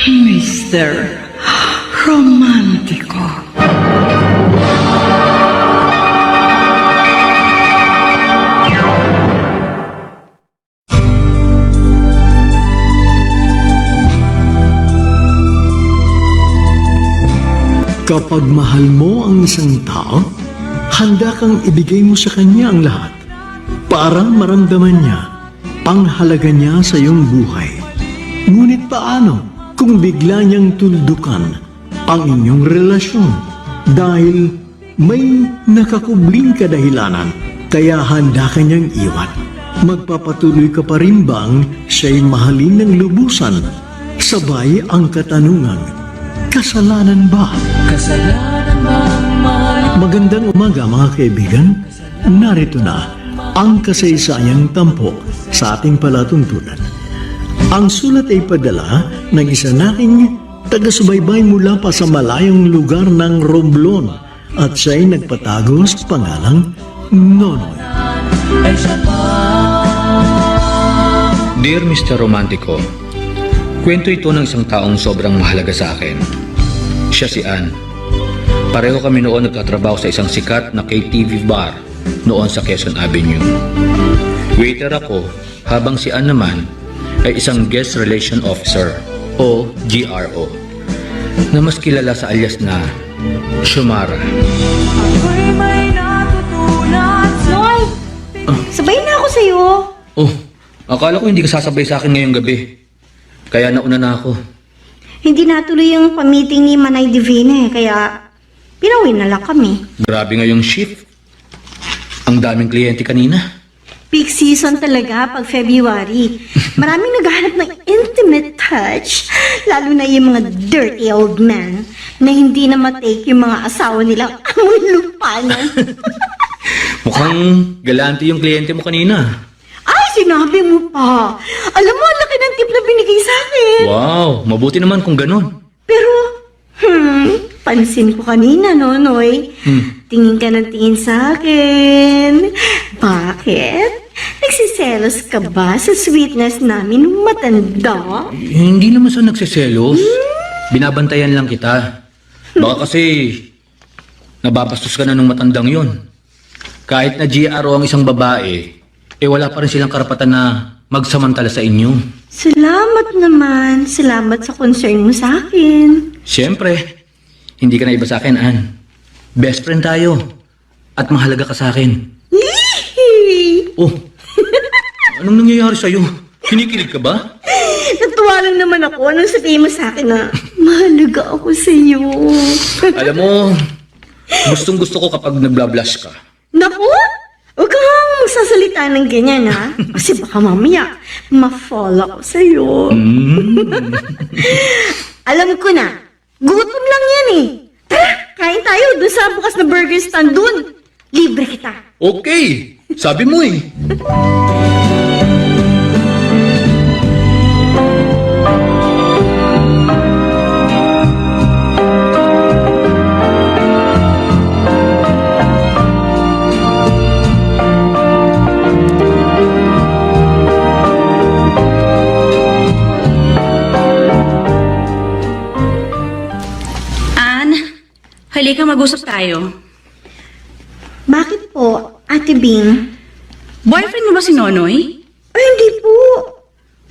Mr. Romantico. Kapag mahal mo ang isang tao, handa kang ibigay mo sa kanya ang lahat para maramdaman niya ang halaga niya sa iyong buhay. Ngunit paano kung bigla niyang tuldukan ang inyong relasyon dahil may nakakubling kadahilanan kaya handa ka niyang iwan? Magpapatuloy ka pa rin bang siya'y mahalin ng lubusan? Sabay ang katanungan, kasalanan ba? Magandang umaga mga kaibigan. Narito na ang kasaysayang tampok sa ating palatuntunan. Ang sulat ay padala ng isa nating taga-subaybay mula pa sa malayong lugar ng Romblon at siya'y nagpatago sa pangalang Nonoy. Dear Mr. Romantico, kwento ito ng isang taong sobrang mahalaga sa akin. Siya si Ann. Pareho kami noon nagtatrabaho sa isang sikat na KTV bar noon sa Quezon Avenue. Waiter ako habang si Ann naman ay isang guest relation officer o GRO na mas kilala sa alias na Shumara. Noy! Sabay na ako sa'yo. Oh, akala ko hindi ka sasabay sa akin ngayong gabi. Kaya nauna na ako. Hindi natuloy yung pamiting ni Manay Divina kaya pinauwi na lang kami. Grabe ngayong shift. Ang daming kliyente kanina. Peak season talaga pag February. Maraming naghahanap ng intimate touch, lalo na yung mga dirty old men na hindi na matake yung mga asawa nilang amoy lupanan. Mukhang galante yung kliyente mo kanina. Ay, sinabi mo pa. Alam mo, ang laki ng tip na binigay sa akin. Wow, mabuti naman kung ganun. Pero, pansin ko kanina, Nonoy. Tingin ka ng tingin sa akin. Bakit? Nagsiselos ka ba sa sweetness namin matanda? Hindi naman sa nagsiselos. Binabantayan lang kita. Baka kasi nababastos ka na ng matandang yon. Kahit na GRO ang isang babae, wala pa rin silang karapatan na magsamantala sa inyo. Salamat naman. Salamat sa concern mo sa akin. Siyempre, hindi ka na iba sa akin, Ann. Best friend tayo. At mahalaga ka sa akin. Yee! Oh, anong nangyayari sa'yo? Kinikilig ka ba? Natuwa lang naman ako nung sabihin mo sa akin na mahalaga ako sa iyo. Alam mo, gustong gusto ko kapag nagbablush ka. Naku! Huwag kang magsasalita ng ganyan, ha? Kasi baka mamaya, ma-fall ako sa'yo. Alam ko na, gutom lang yan eh. Tara, kain tayo dun sa bukas na burger stand dun. Libre kita. Okay, sabi mo eh. Halika, mag-usap tayo. Bakit po, Ate Bing? Boyfriend mo ba si Nonoy? Ay, hindi po.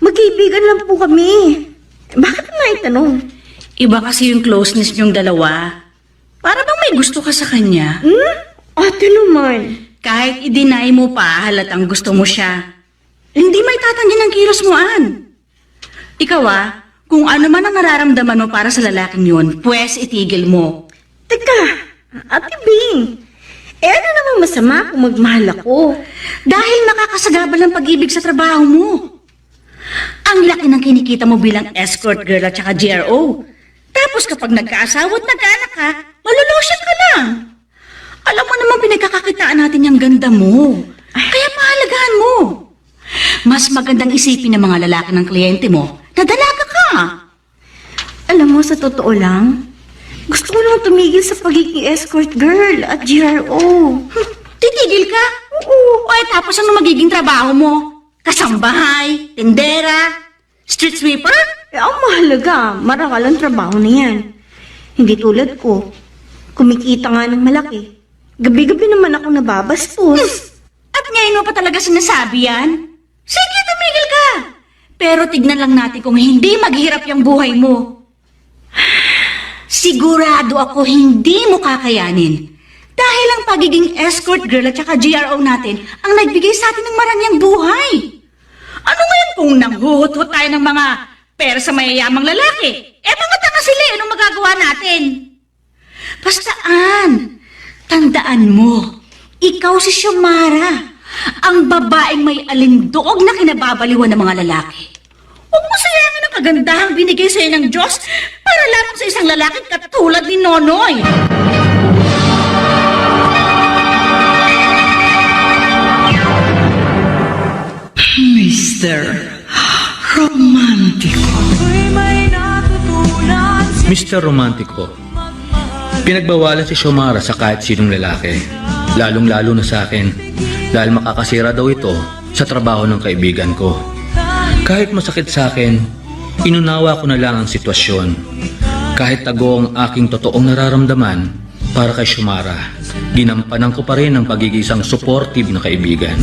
Magkaibigan lang po kami. Bakit na itanong? Iba kasi yung closeness niyong dalawa. Para bang may gusto ka sa kanya? Ate naman. Kahit i-deny mo pa, halatang gusto mo siya. Hindi may tatanggi ng kilos mo, Ann. Ikaw kung ano man ang nararamdaman mo para sa lalaking yun, pwes itigil mo. Teka, Ate Bing. Ano namang masama kung magmahal ako? Dahil nakakasagabal ang pag-ibig sa trabaho mo. Ang laki ng kinikita mo bilang escort girl at saka GRO. Tapos kapag nagkaasawa at nagkaanak ka, malulosyan ka lang. Alam mo namang pinagkakakitaan natin yung ganda mo. Kaya pahalagahan mo. Mas magandang isipin ng mga lalaki ng kliyente mo na dalaga ka. Alam mo, sa totoo lang, gusto ko lang tumigil sa pagiging escort girl at GRO. Titigil ka? Oo. Tapos ano magiging trabaho mo? Kasambahay? Tindera? Street sweeper? ang mahalaga, marangal ang trabaho na yan. Hindi tulad ko, kumikita nga ng malaki. Gabi-gabi naman ako nababastos. At ngayon mo pa talaga sinasabi yan? Sige, tumigil ka. Pero tignan lang natin kung hindi maghirap yung buhay mo. Sigurado ako hindi mo kakayanin. Dahil ang pagiging escort girl at saka GRO natin ang nagbigay sa atin ng marangyang buhay. Ano ngayon kung nanghuhut-hut tayo ng mga pera sa mayayamang lalaki? Mga tanga sila, anong magagawa natin? Bastaan, tandaan mo, ikaw si Xiomara, ang babaeng may alindoog na kinababaliwan ng mga lalaki. Huwag mo sayangin ang kagandahang binigay sa'yo ng Diyos para lamang sa isang lalaki katulad ni Nonoy. Mr. Romantico. Mr. Romantico, pinagbawalan si Xiomara sa kahit sinong lalaki, lalong-lalo na sa akin, dahil makakasira daw ito sa trabaho ng kaibigan ko. Kahit masakit sa akin, inunawa ko na lang ang sitwasyon. Kahit tago ang aking totoong nararamdaman para kay Xiomara, ginampanan ko pa rin ang pagiging isang supportive na kaibigan.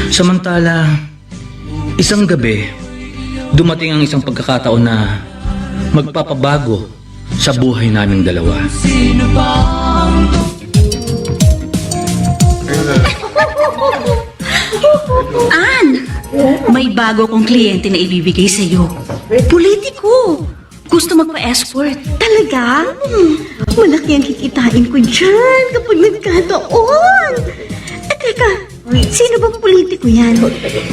Samantala, isang gabi, dumating ang isang pagkakataon na magpapabago sa buhay naming dalawa. Ann, may bago kong kliyente na ibibigay sa'yo. Politiko. Gusto magpa-escort. Talaga? Malaki ang kikitain ko dyan kapag nagkataon. Teka, sino bang politiko yan?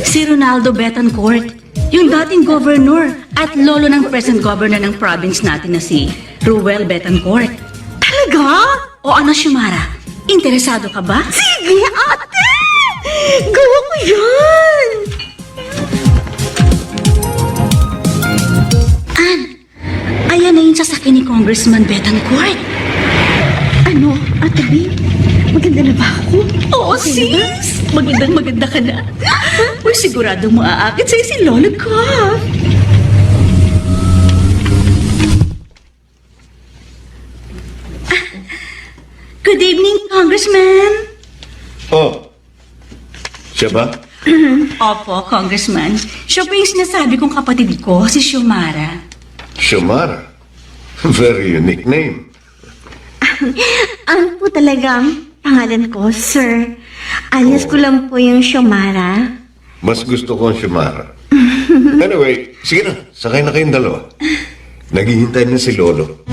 Si Ronaldo Betancourt, yung dating governor at lolo ng present governor ng province natin na si Ruel Betancourt. Talaga? O ano, Xiomara? Interesado ka ba? Sige, ate! Gawa ko yan! Ann, ayan na yung sasakyan ni Congressman Betancourt. Ano, Ate B? Maganda na ba ako? Oo, sis! Magandang-maganda ka na. Uy, sigurado maaakit sa'yo si lolo ko. Good evening, Congressman. Oh, siya ba? Opo, Congressman. Siya po yung sinasabi kong kapatid ko, si Xiomara. Xiomara. Very unique name. Ano po talagang pangalan ko, sir? Alias ko lang po yung Xiomara. Mas gusto ko ang Xiomara. Anyway, sige na, sakay na kayong dalawa. Naghihintay na si Lolo.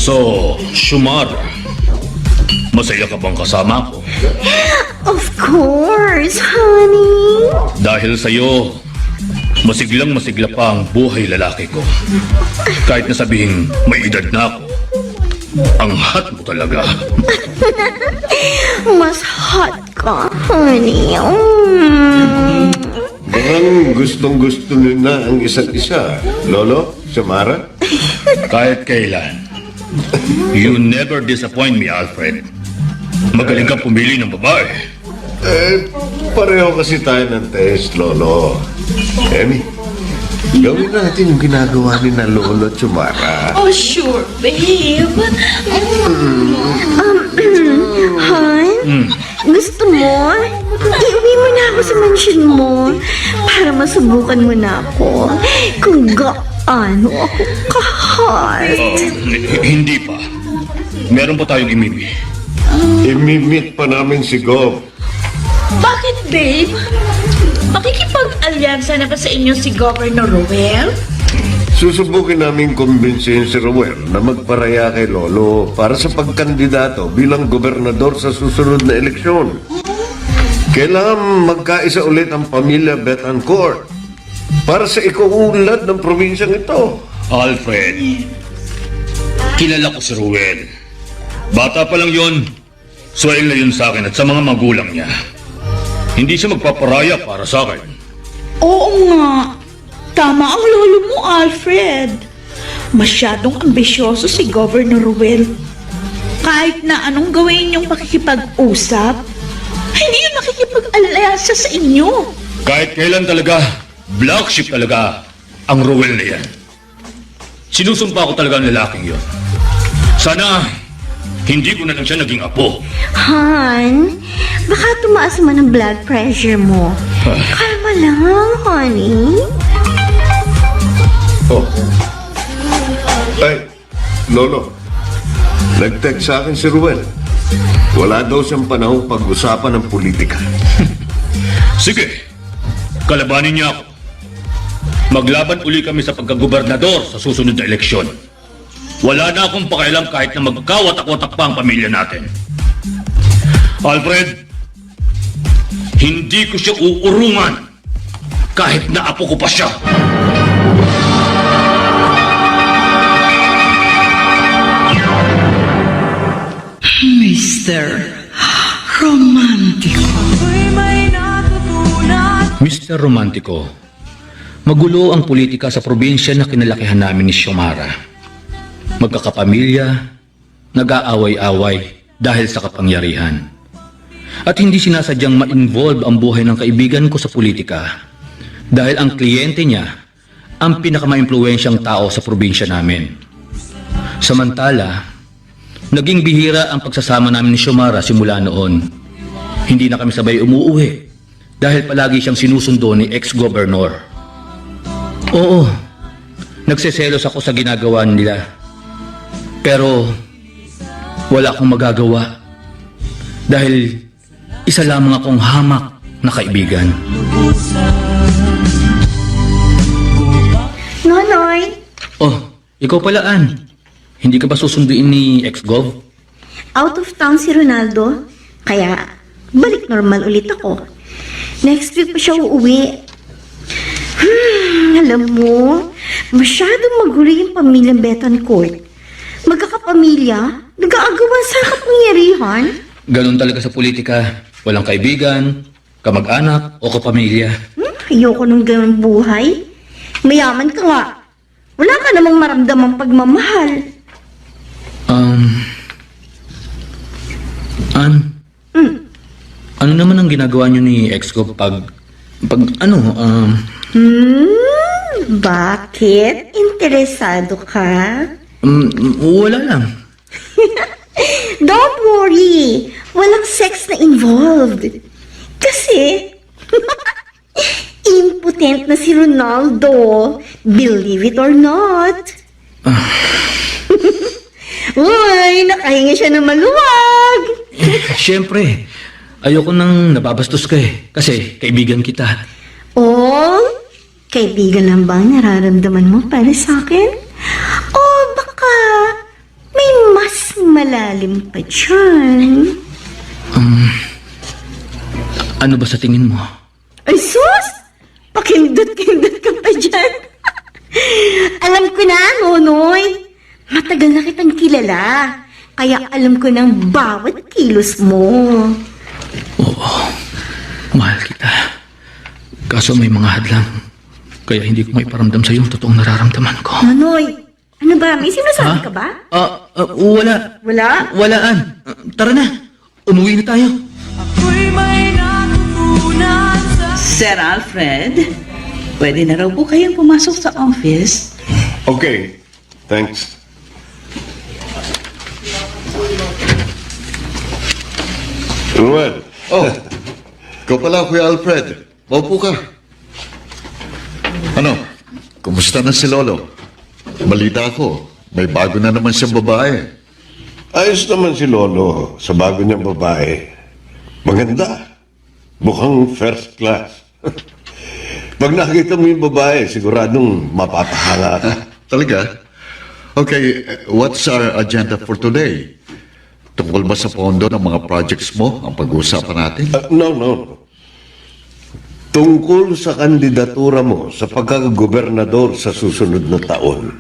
So, Xiomara, masaya ka bang kasama ko? Of course, honey. Dahil sa'yo, masiglang-masigla pa ang buhay lalaki ko. Kahit na sabihin may edad na ako, ang hot mo talaga. Mas hot ka, honey. Mukhang gustong-gusto nyo na ang isa't isa. Lolo, Xiomara? Kahit kailan. You never disappoint me, Alfred. Magaling kang pumili ng babae. Pareho kasi tayo ng taste, Lolo. Emmy, gawin natin yung ginagawa ni na Lolo at Xiomara. Oh, sure, babe. Han? Gusto mo? Iuwi mo na ako sa mansion mo para masubukan mo na ako kung gaano ako ka-hot. Hindi pa. Meron pa tayong imimi. Imimit pa namin si Gov. Bakit, babe? Makikipag-alyansa na ba sa inyo si Governor Ruel? Susubukin namin kumbinsihin si Ruel na magparaya kay Lolo para sa pagkandidato bilang gobernador sa susunod na eleksyon. Kailangan magkaisa ulit ang pamilya Betancourt para sa ikuunlad ng probinsyang ito. Alfred, kilala ko si Ruel. Bata pa lang yon, swell na yun sa akin at sa mga magulang niya. Hindi siya magpaparaya para sa akin. Oo nga. Tama ang lolo mo, Alfred. Masyadong ambisyoso si Governor Ruel. Kahit na anong gawin yung makikipag-usap, hindi yung makikipag-alayasa sa inyo. Kahit kailan talaga, black sheep talaga ang Ruel na yan. Sinusumpa ko talaga ang lalaking yon. Sana, hindi ko na lang siya naging apo. Han, baka tumaas man ang blood pressure mo. Kalma lang, honey. Oh. Ay, Lolo. Nag-text sa akin si Ruel. Wala daw siyang panahong pag-usapan ng politika. Sige, kalabanin niya ako. Maglaban uli kami sa pagkagobernador sa susunod na eleksyon. Wala na akong pakialam kahit na magkawatak-watak pa ang pamilya natin. Alfred, hindi ko siya uurungan kahit na apo ko pa siya. Mr. Romantico. Mr. Romantico, magulo ang politika sa probinsya na kinalakihan namin ni Xiomara. Magkakapamilya, nag-aaway-away dahil sa kapangyarihan. At hindi sinasadyang ma-involve ang buhay ng kaibigan ko sa politika dahil ang kliyente niya ang pinakamaimpluwensyang tao sa probinsya namin. Samantala, naging bihira ang pagsasama namin ni Xiomara simula noon. Hindi na kami sabay umuuwi dahil palagi siyang sinusundo ni ex-governor. Oo, nagseselos ako sa ginagawa nila. Pero wala akong magagawa dahil isa lamang akong hamak na kaibigan. Nonoy, Oh, ikaw pala, Ann. Hindi ka ba susunduin ni ex-gov? out of town si Ronaldo, kaya balik normal ulit ako. Next week pa siya uuwi. Alam mo, masyadong magulo yung pamilyang Betancourt. Magkakapamilya, nag-aagawan sa kapangyarihan. Ganun talaga sa politika. Walang kaibigan, kamag-anak o kapamilya. Ayoko nung ganun buhay. Mayaman ka nga. Wala ka namang maramdamang pagmamahal. Ann, ano naman ang ginagawa niyo ni ex-gov Bakit? Interesado ka? wala lang. Don't worry. Walang sex na involved. Kasi, impotent na si Ronaldo. Believe it or not. Uy, nakahinga siya ng maluwag. Siyempre, ayoko nang nababastos ka eh. Kasi kaibigan kita. Oh, kaibigan lang ba ang nararamdaman mo para sa akin? O baka may mas malalim pa dyan? Ano ba sa tingin mo? Ay sus! Pakindot-kindot ka pa dyan. Alam ko na, Nonoy. Matagal na kitang kilala. Kaya alam ko ng bawat kilos mo. Oo, mahal kita. Kaso may mga hadlang. Kaya hindi ko maiparamdam sa iyo ang totoong nararamdaman ko. Nonoy, ano ba? May sinasabi ka ba? Wala. Wala? Walaan. Tara na. Umuwi na tayo. Sir Alfred, pwede na raw po kayong pumasok sa office. Okay, thanks. Ruel. Oh, ikaw pala, Kuya Alfred. Maupo ka. Ano, kumusta na si Lolo? Balita ko, may bago na naman siyang babae. Ayos naman si Lolo sa bago niyang babae. Maganda. Mukhang first class. Pag nakita mo yung babae, siguradong mapapahanga ka. Talaga? Okay, what's our agenda for today? Tungkol ba sa pondo ng mga projects mo ang pag-uusapan natin? No. Tungkol sa kandidatura mo sa pagkakagobernador sa susunod na taon.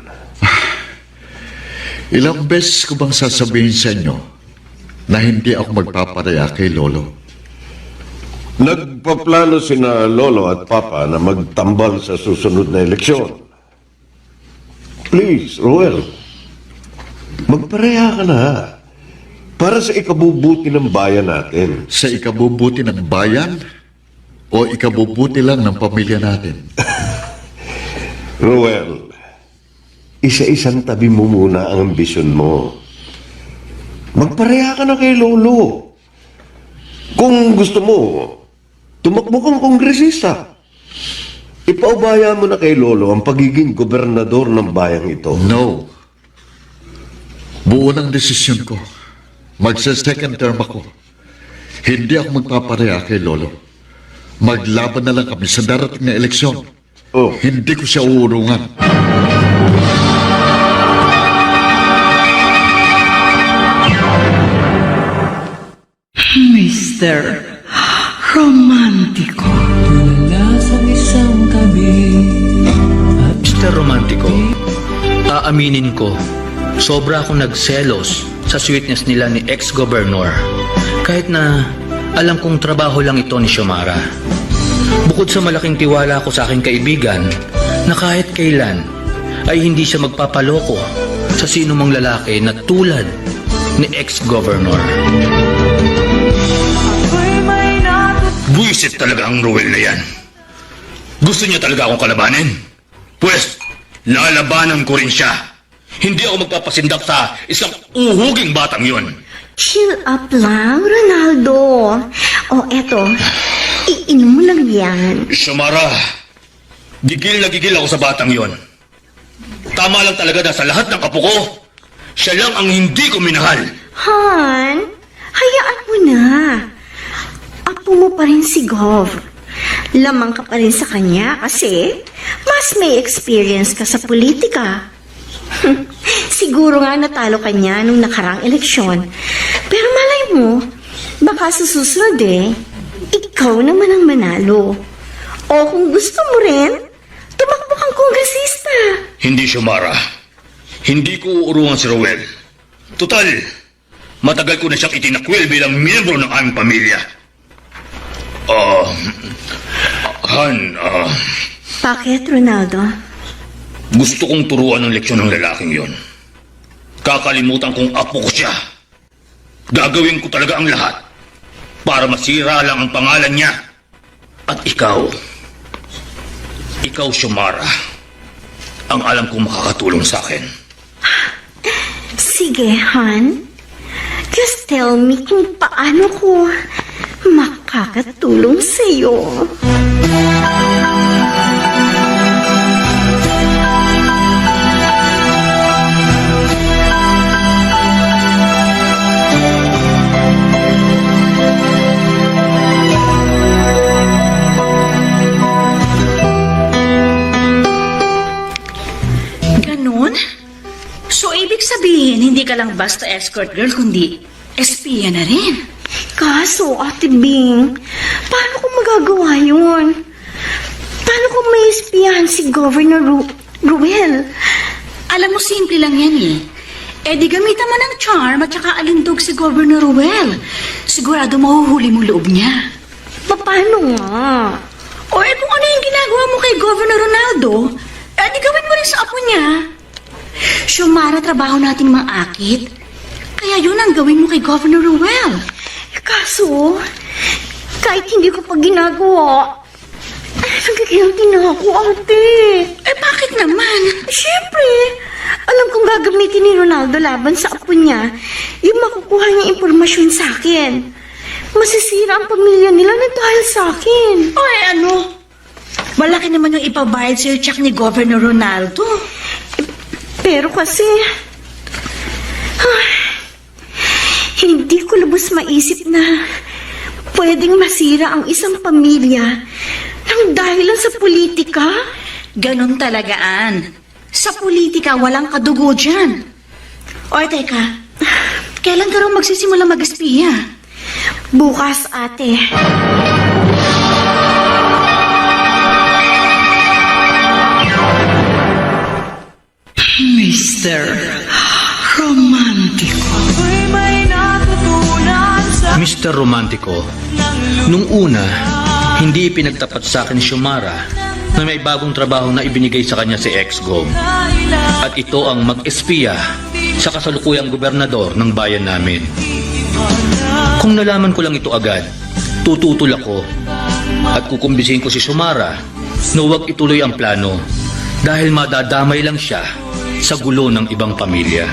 Ilang beses ko bang sasabihin sa inyo na hindi ako magpaparaya kay Lolo. Nagpaplano sina Lolo at Papa na magtambal sa susunod na eleksyon. Please, Roel, magparaya ka na. Para sa ikabubuti ng bayan natin. Sa ikabubuti ng bayan o ikabubuti lang ng pamilya natin? Roel, isa-isang tabi mo muna ang ambisyon mo. Magparaya ka na kay Lolo. Kung gusto mo, tumakbo kang kongresista. Ipaubaya mo na kay Lolo ang pagiging gobernador ng bayang ito. No. Buo ng desisyon ko. Magsa-second term ako. Hindi ako magpaparaya kay Lolo. Maglaban na lang kami sa darating na eleksyon. Oh. Hindi ko siya uurungan. Mr. Romantico. Mr. Romantico, aaminin ko, sobra akong nagselos sa sweetness nila ni ex-governor. Kahit na alam kong trabaho lang ito ni Xiomara. Bukod sa malaking tiwala ko sa aking kaibigan na kahit kailan ay hindi siya magpapaloko sa sino mang lalaki na tulad ni ex-governor. Buisit talaga ang Ruel na yan. Gusto niya talaga akong kalabanin? Pwes, lalabanan ko rin siya. Hindi ako magpapasindak sa isang uhuging batang yon. Chill up lang, Ronaldo. O, eto. Iinom mo lang yan. Xiomara, gigil na gigil ako sa batang yon. Tama lang talaga na sa lahat ng apo ko, siya lang ang hindi ko minahal. Han, hayaan mo na. Apo mo pa rin si Gov. Lamang ka pa rin sa kanya kasi mas may experience ka sa politika. Siguro nga natalo ka niya nung nakarang eleksyon. Pero malay mo, baka sa susunod ikaw naman ang manalo. O kung gusto mo rin, tumakbo kang kongresista. Hindi, Xiomara. Hindi ko uurungan si Rowel. Total, matagal ko na siyang itinakwil bilang miyembro ng aming pamilya. Han, Bakit, Ronaldo? gusto kong turuan ng leksyon ng lalaking yon. Kakalimutan kong apo ko siya. Gagawin ko talaga ang lahat para masira lang ang pangalan niya. At ikaw, Xiomara, ang alam kong makakatulong sa akin. Sige, Han. Just tell me kung paano ko makakatulong sa'yo. Ganon? So, ibig sabihin, hindi ka lang basta escort girl, kundi espiya na rin. Kaso, Ate Bing, paano ko magagawa yun? Paano ko may espiyahan si Governor Ruel? Alam mo, simple lang yan eh. Eh di gamitan mo ng charm at saka alindog si Governor Ruel. Sigurado mahuhuli mo loob niya. Paano nga? O eh kung ano yung ginagawa mo kay Governor Ronaldo, eh di gawin mo rin sa apo niya. Xiomara, trabaho nating maakit. Kaya yun ang gawin mo kay Governor Ruel. Kaso, kahit hindi ko pa ginagawa, nagkakilty na ako, Ate. Eh bakit naman? Siyempre, alam kong gagamitin ni Ronaldo laban sa apo niya yung makukuha niyang impormasyon sa akin. Masisira ang pamilya nila na dahil sa akin. O eh ano? Malaki naman yung ipabayad sa'yo tsak ni Governor Ronaldo. Pero kasi, hindi ko lubos maisip na pwedeng masira ang isang pamilya nang dahilan sa politika. Ganon talaga, Ann. Sa politika, walang kadugo dyan. O teka, kailan ka raw magsisimula mag-espiya? Bukas, Ate. Mr. Romantico. Ako'y may natutunan. Mr. Romantico, nung una, hindi pinagtapat sa akin ni Xiomara na may bagong trabaho na ibinigay sa kanya si ex-gov. At ito ang mag-espiya sa kasalukuyang gobernador ng bayan namin. Kung nalaman ko lang ito agad, tututol ako at kukumbisihin ko si Xiomara na huwag ituloy ang plano dahil madadamay lang siya sa gulo ng ibang pamilya.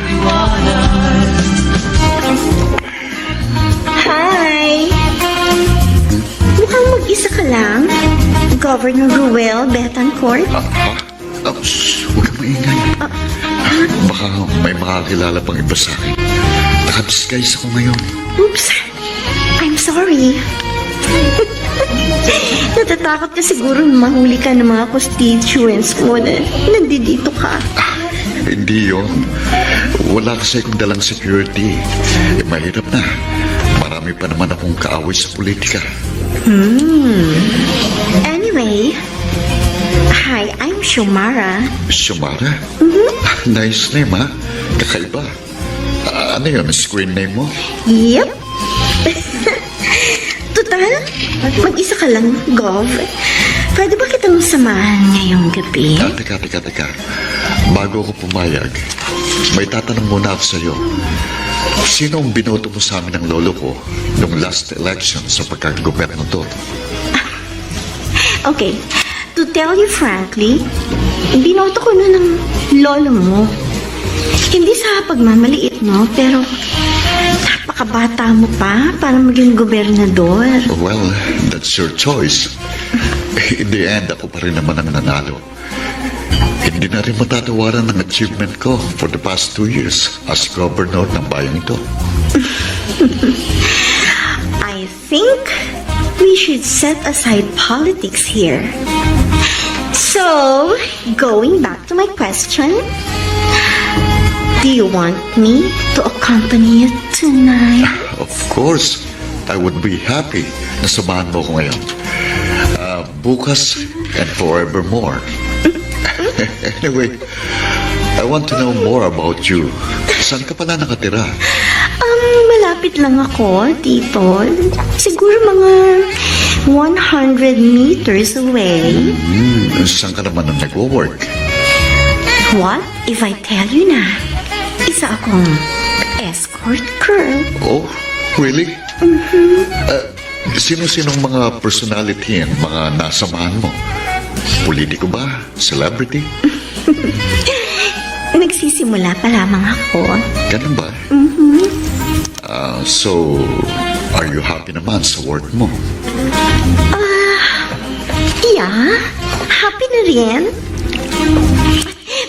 Hi! Mukhang mag-isa ka lang. Governor Ruel Betancourt. Huwag kang maingay. Baka may makakilala pang iba sa akin. Nakadisguise ako ngayon. Oops! I'm sorry. Natatakot ka siguro na mahuli ka ng mga constituents mo na nandito ka. Hindi yon. Wala kasi akong dalang security. Mahirap na. Marami pa naman akong kaaway sa politika. Anyway, hi, I'm Xiomara. Xiomara? Nice name, ha? Kakaiba. Ano yun? Screen name mo? Yep. Total, mag-isa ka lang, Gov. Pwede ba kitang samahan ngayong gabi? Teka. Bago ako pumayag, may tatanong muna ako sa'yo. Sino ang binoto mo sa amin ng lolo ko nung last election sa pagkakagobernador? Okay, to tell you frankly, binoto ko na ng lolo mo. Hindi sa pagmamaliit, no? Pero napakabata mo pa para maging gobernador. Well, that's your choice. In the end, ako pa rin naman ang nanalo. Hindi na rin matatawaran ng achievement ko for the past 2 years as governor ng bayang ito. I think we should set aside politics here. So, going back to my question, do you want me to accompany you tonight? Of course, I would be happy na samahan mo ko ngayon. Bukas and forevermore. Anyway, I want to know more about you. Saan ka pala nakatira? Malapit lang ako, Tito. Siguro mga 100 meters away. Saan ka naman ang nag-work? What if I tell you na? Isa akong escort girl. Oh, really? Sino-sinong mga personality ang mga nasamahan mo? Politiko ba? Celebrity? Nagsisimula pa lamang ako. Ganun ba? So, are you happy naman sa work mo? Yeah, happy na rin.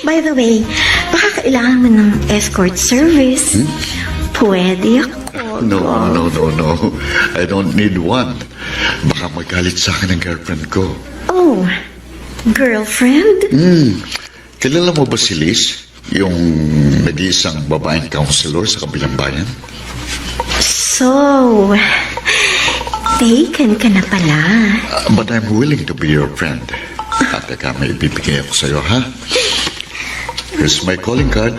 By the way, baka kailangan mo ng escort service. Pwede ako. No. I don't need one. Baka magalit sa akin ang girlfriend ko. Oh, girlfriend? Kilala mo ba si Liz? Yung nag-iisang babaeng counselor sa kabilang bayan? So, taken ka na pala. But I'm willing to be your friend. At teka, may ibibigay ako sa'yo, ha? Here's my calling card.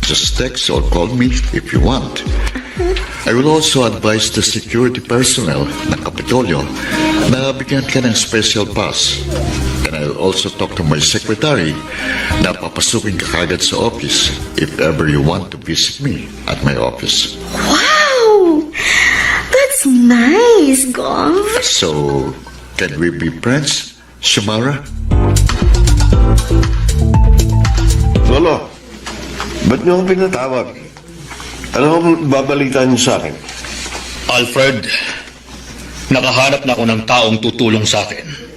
Just text or call me if you want. I will also advise the security personnel ng Kapitolyo na bigyan ka ng special pass. And I'll also talk to my secretary na papasukin ka kagad sa office if ever you want to visit me at my office. Wow! That's nice, Gov. So, can we be friends, Xiomara? Lolo, ba't niyo ako pinatawag? Ano ang babalitaan niyo sa akin? Alfred, nakahanap na ako ng taong tutulong sa akin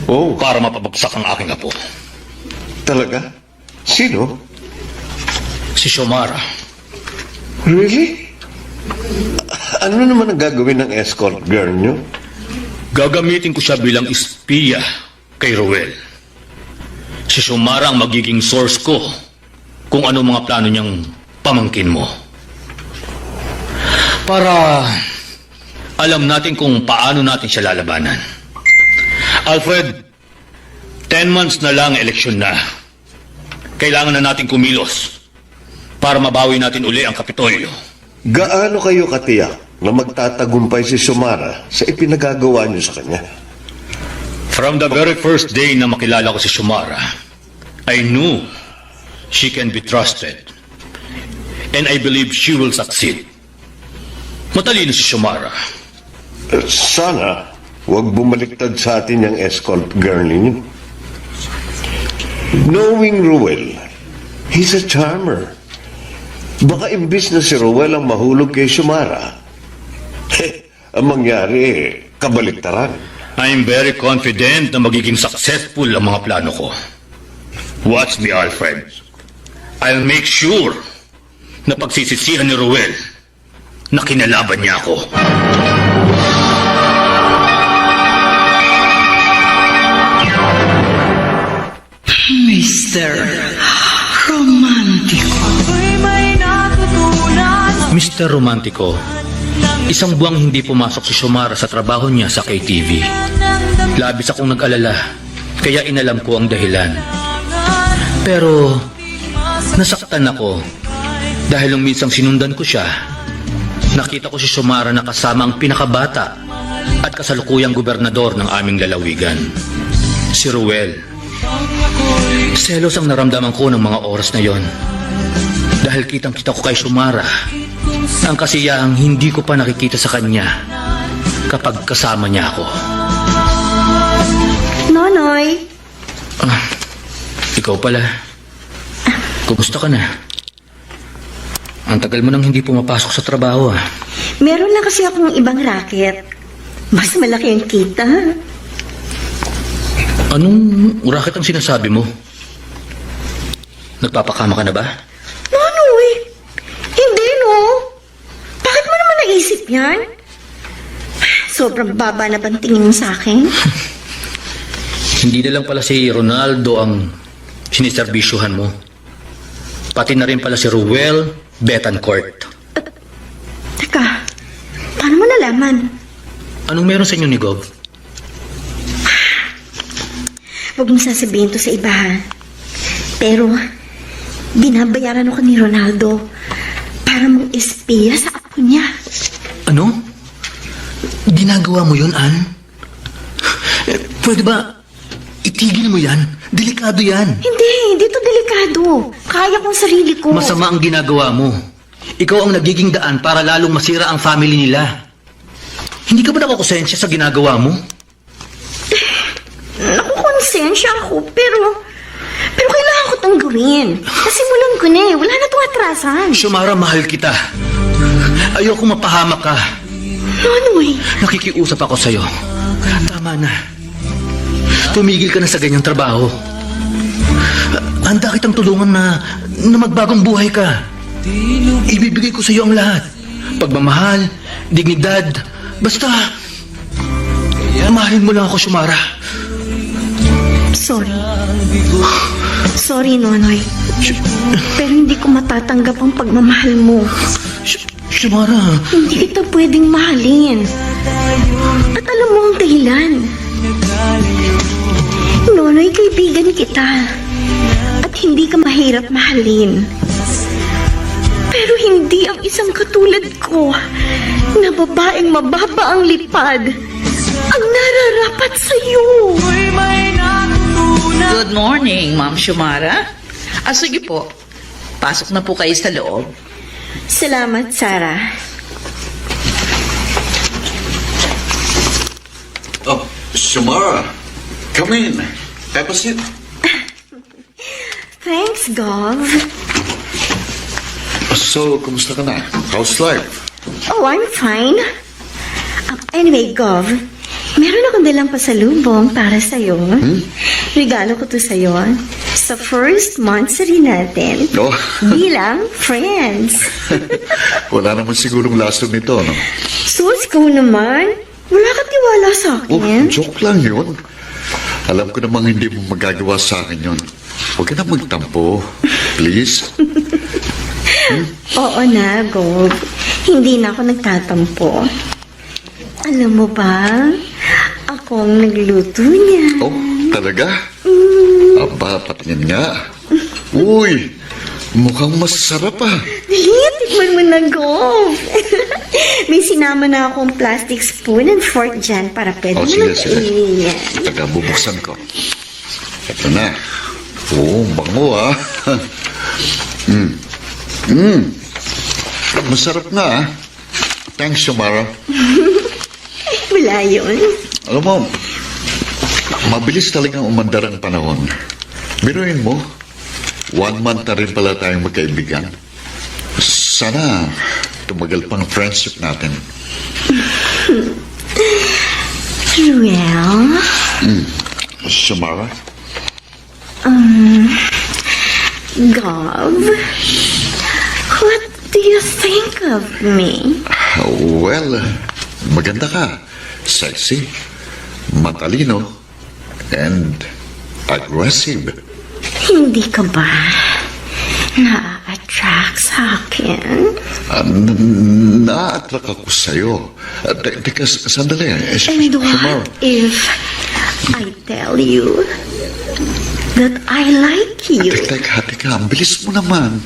Oh, para mapabagsak ang aking apo. talaga? Sino? Si Xiomara. Really? Ano naman ang gagawin ng escort girl niyo? Gagamitin ko siya bilang espiya kay Ruel. Si Xiomara ang magiging source ko kung ano mga plano niyang pamangkin mo. Para alam natin kung paano natin siya lalabanan. Alfred, 10 months na lang eleksyon na. Kailangan na natin kumilos para mabawi natin uli ang Kapitolyo. Gaano kayo katiyak na magtatagumpay si Xiomara sa ipinagagawa niyo sa kanya? From the very first day na makilala ko si Xiomara, I knew she can be trusted. And I believe she will succeed. Matalino si Xiomara. Sana huwag bumaliktad sa atin yung escort girl ninyo. Knowing Ruel, he's a charmer. Baka imbis na si Ruel ang mahulog kay Xiomara, ang mangyari, kabaliktaran. I'm very confident na magiging successful ang mga plano ko. Watch me, Alfred. I'll make sure na pagsisisihan ni Ruel na kinalaban niya ako. Mr. Romantico. Mr. Romantico, isang buwang hindi pumasok si Xiomara sa trabaho niya sa KTV. Labis akong nag-alala, kaya inalam ko ang dahilan. Pero, nasaktan ako dahil nung minsang sinundan ko siya, nakita ko si Xiomara na kasama ang pinakabata at kasalukuyang gobernador ng aming lalawigan, si Ruel. Selos ang naramdaman ko ng mga oras na yon dahil kitang-kita ko kay Xiomara ang kasiyahang hindi ko pa nakikita sa kanya kapag kasama niya ako. Nonoy, Ikaw pala. Kumusta ka na? Ang tagal mo nang hindi pumapasok sa trabaho ah. meron lang kasi akong ibang racket. Mas malaki ang kita. Anong racket ang sinasabi mo? Nagpapakama ka na ba? Nonoy, hindi no. Bakit mo naman naisip yan? Sobrang baba na bang tingin mo sa akin? Hindi na lang pala si Ronaldo ang siniserbisyuhan mo. Pati na rin pala si Ruel Betancourt. Teka, paano mo nalaman? Anong meron sa inyo ni Gov? Huwag mo sasabihin to sa iba, ha? Pero, binabayaran ako ni Ronaldo para mag-espiya sa apo niya. Ano? Ginagawa mo yun, Ann? Pwede ba itigil mo yan? Delikado yan. Hindi to delikado. Kaya kong sarili ko. Masama ang ginagawa mo. Ikaw ang nagiging daan para lalong masira ang family nila. Hindi ka ba nakukonsensya sa ginagawa mo? Nakukonsensya ako, pero kailangan ko itong gawin. Nasimulan ko na eh. Wala na itong atrasan. Xiomara, mahal kita. Ayoko mapahamak ka. Nonoy, Nakikiusap ako sa'yo. Tama na. Tumigil ka na sa ganyang trabaho. Handa kitang tulungan na magbagong buhay ka. Ibibigay ko sa'yo ang lahat. Pagmamahal, dignidad, basta mahalin mo lang ako, Xiomara. sorry. Sorry, Nonoy. Pero hindi ko matatanggap ang pagmamahal mo. Xiomara, Hindi kita pwedeng mahalin. At alam mo ang dahilan. Nonoy, kaibigan kita. At hindi ka mahirap mahalin. Pero hindi ang isang katulad ko na babaeng mababa ang lipad ang nararapat sa'yo. Good morning, Ma'am Xiomara. Sige po. Pasok na po kayo sa loob. Salamat, Sarah. Oh, Xiomara, come in. Have a seat. Thanks, Gov. So, kumusta ka na? How's life? Oh, I'm fine. Anyway, Gov, meron akong dalang pasalubong para sa'yo. Regalo ko to sa'yo sa first monthsary natin Oh. bilang friends. Wala naman sigurong laso nito, no? Sus, ikaw naman. Wala ka tiwala sa Oh, akin. joke lang yun. Alam ko namang hindi mo magagawa sa akin yun. Huwag ka na magtampo. Please. Oo na, Gov. Hindi na ako nagtatampo. Alam mo ba, ako ang nagluto niya. Oh, talaga? Aba, patingin nga. Uy, mukhang masarap ah. Dali, tikman mo na, Gov. May sinama na akong plastic spoon and fork dyan para pwede Oh, mo sige, nang sige. kainin yan. Taga, bubuksan ko. Ito na. Oo, bango ah. Masarap nga ah. Thanks, Samara. Wala yun. Alam mo, mabilis talagang umandar ang panahon. Biruin mo, 1 month na rin pala tayong magkaibigan. Sana tumagal pang friendship natin. Well, Samara? Gov, what do you think of me? Well, maganda ka. Sexy, matalino, and aggressive. Hindi ka ba na-attract sa akin? Na-attract ako sa'yo. Teka, sandali. And what if I tell you that I like you? Teka, ang bilis mo naman.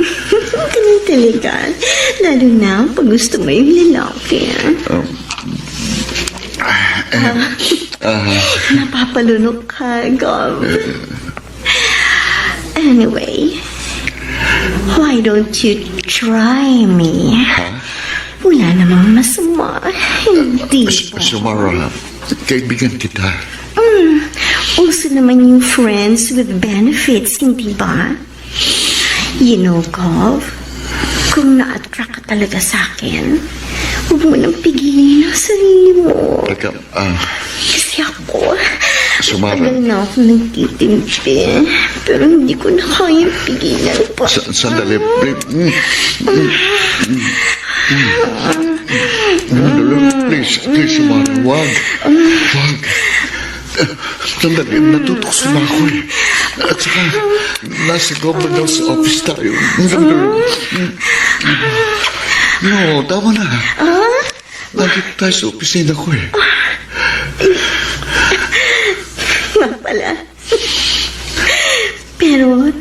Ganun talaga. Lalo na pag gusto mo yung lalaki. Napapalunok ka, Gov. Anyway, why don't you try me? Wala namang masama. Hindi ba? Samara, kaibigan kita. Uso naman yung friends with benefits, hindi ba? You know, Gov, kung na-attract ka talaga sa akin, huwag mo nang pigilin ang sarili mo. Teka, Kasi ako, Samara. tagal na ako nagtitimpi, pero hindi ko na kayang pigilan pa. Sandali, please, Samara, wag. Sandali, natutukso na ako eh. At saka, nasa governor's office tayo. No, tama na. Nandito tayo sa opisina ko eh. Nga pala. Pero,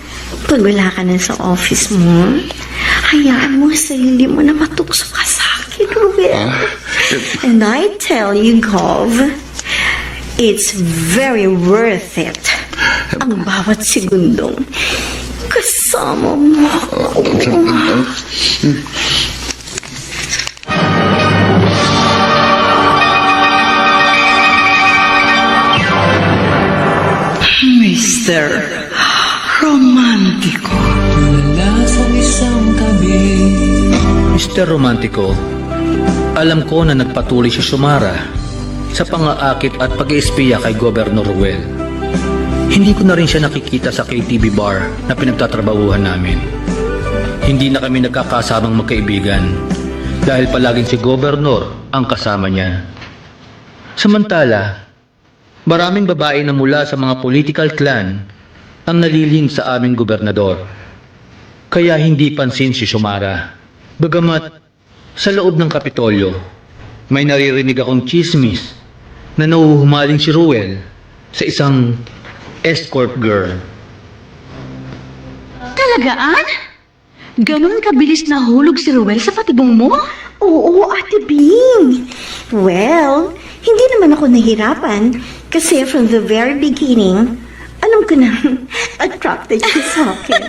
pag wala ka na sa office mo, hayaan mo sarili mo na matukso ka sa akin, Ruben. And I tell you, Gov, it's very worth it. Ang bawat segundong kasama mo ako. Mr. Romantico. Mr. Romantico, alam ko na nagpatuloy si Sumara sa pang-aakit at pag-iispiya kay Governor Ruel. Hindi ko na rin siya nakikita sa KTV bar na pinagtatrabahuhan namin. Hindi na kami nagkakasamang magkaibigan dahil palaging si Governor ang kasama niya. Samantala, maraming babae na mula sa mga political clan ang nalilin sa aming gobernador. Kaya hindi pansin si Sumara. Bagamat sa loob ng Kapitolyo, may naririnig akong chismis na nauhumaling si Ruel sa isang escort girl. Talagaan? Ganon kabilis na hulog si Ruel sa patibong mo? Oo, Ate Bing. Well, hindi naman ako nahirapan kasi from the very beginning, alam ko na attracted siya sa akin.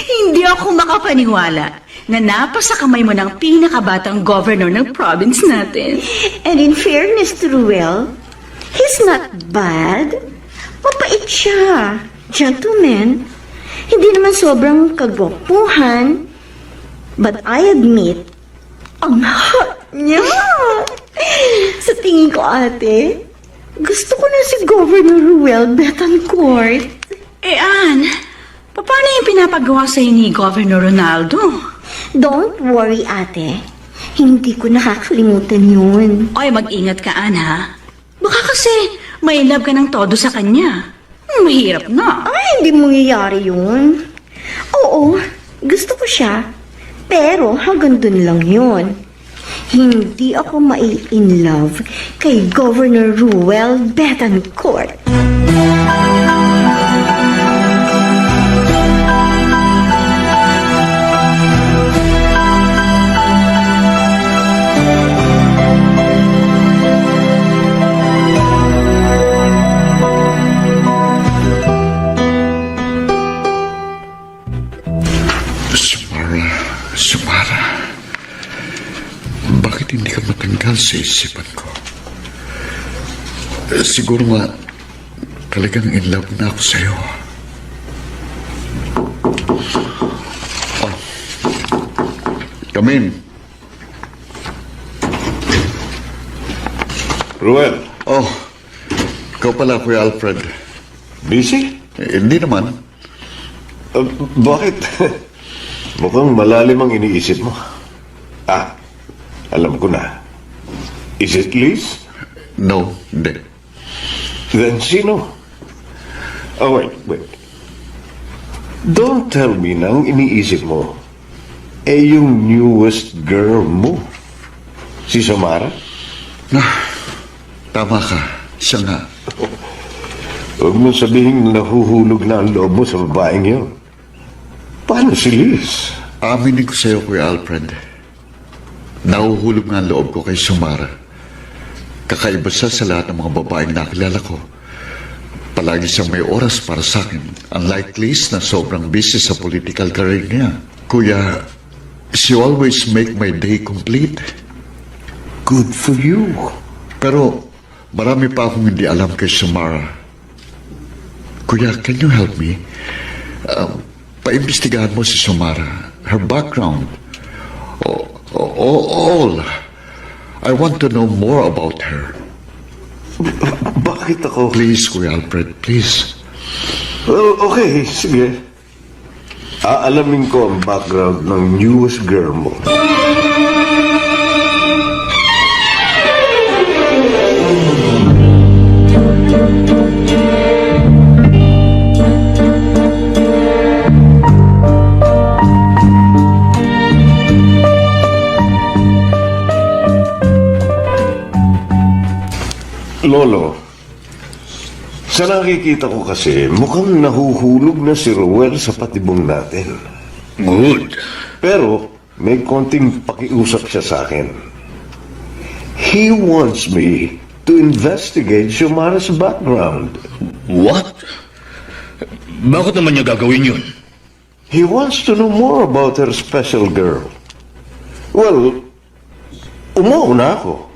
Hindi ako makapaniwala na napasa kamay mo ng pinakabatang governor ng province natin. And in fairness to Ruel, he's not bad. Mabait siya. Gentleman. Hindi naman sobrang kagwapuhan. But I admit, ang hot niya. Sa tingin ko, ate, gusto ko na si Governor Ruel Betancourt. Ann, paano yung pinapagawa sa'yo ni Governor Ronaldo? Don't worry, ate. Hindi ko nakakalimutan yun. Ay, mag-ingat ka, Ann, ha? Baka kasi may love ka ng todo sa kanya. Mahirap na. Ay, hindi mangyayari yun. Oo, gusto ko siya. Pero hanggang dun lang yun. Hindi ako mai-in love kay Governor Ruel Betancourt. sa isipan ko. Siguro nga, talagang in love na ako sa'yo. Oh. Come in. Ruel, Oh, ikaw pala, Kuya Alfred. busy? Hindi naman. Bakit? Mukhang malalim ang iniisip mo. Ah, alam ko na. Is it Liz? No, hindi. Then sino? Oh, wait. Don't tell me na ang iniisip mo yung newest girl mo. Si Samara? Tama ka. Siya nga. Huwag mo sabihin nahuhulog na ang loob mo sa babaeng yun. Paano si Liz? Aminin ko sa'yo, Kuya Alfred. Nahuhulog nga ang loob ko kay Sumara. Kakaiba siya sa lahat ng mga babaeng nakilala ko. Palagi siyang may oras para sa akin. Unlike Liz na sobrang busy sa political career niya. Kuya, she always make my day complete. Good for you. Pero marami pa akong hindi alam kay Sumara. Kuya, can you help me? Paimbestigahan mo si Sumara. Her background. All. I want to know more about her. Bakit ako? Please, Kuya Alfred, please. Well, okay, sige. Aalamin ko ang background ng newest girl mo. Lolo, sa nakikita ko kasi, mukhang nahuhulog na si Ruel sa patibong natin. Good. Pero, may konting pakiusap siya sa akin. He wants me to investigate Xiomara's background. What? Bakit naman niya gagawin yun? He wants to know more about her special girl. Well, umuuna ako.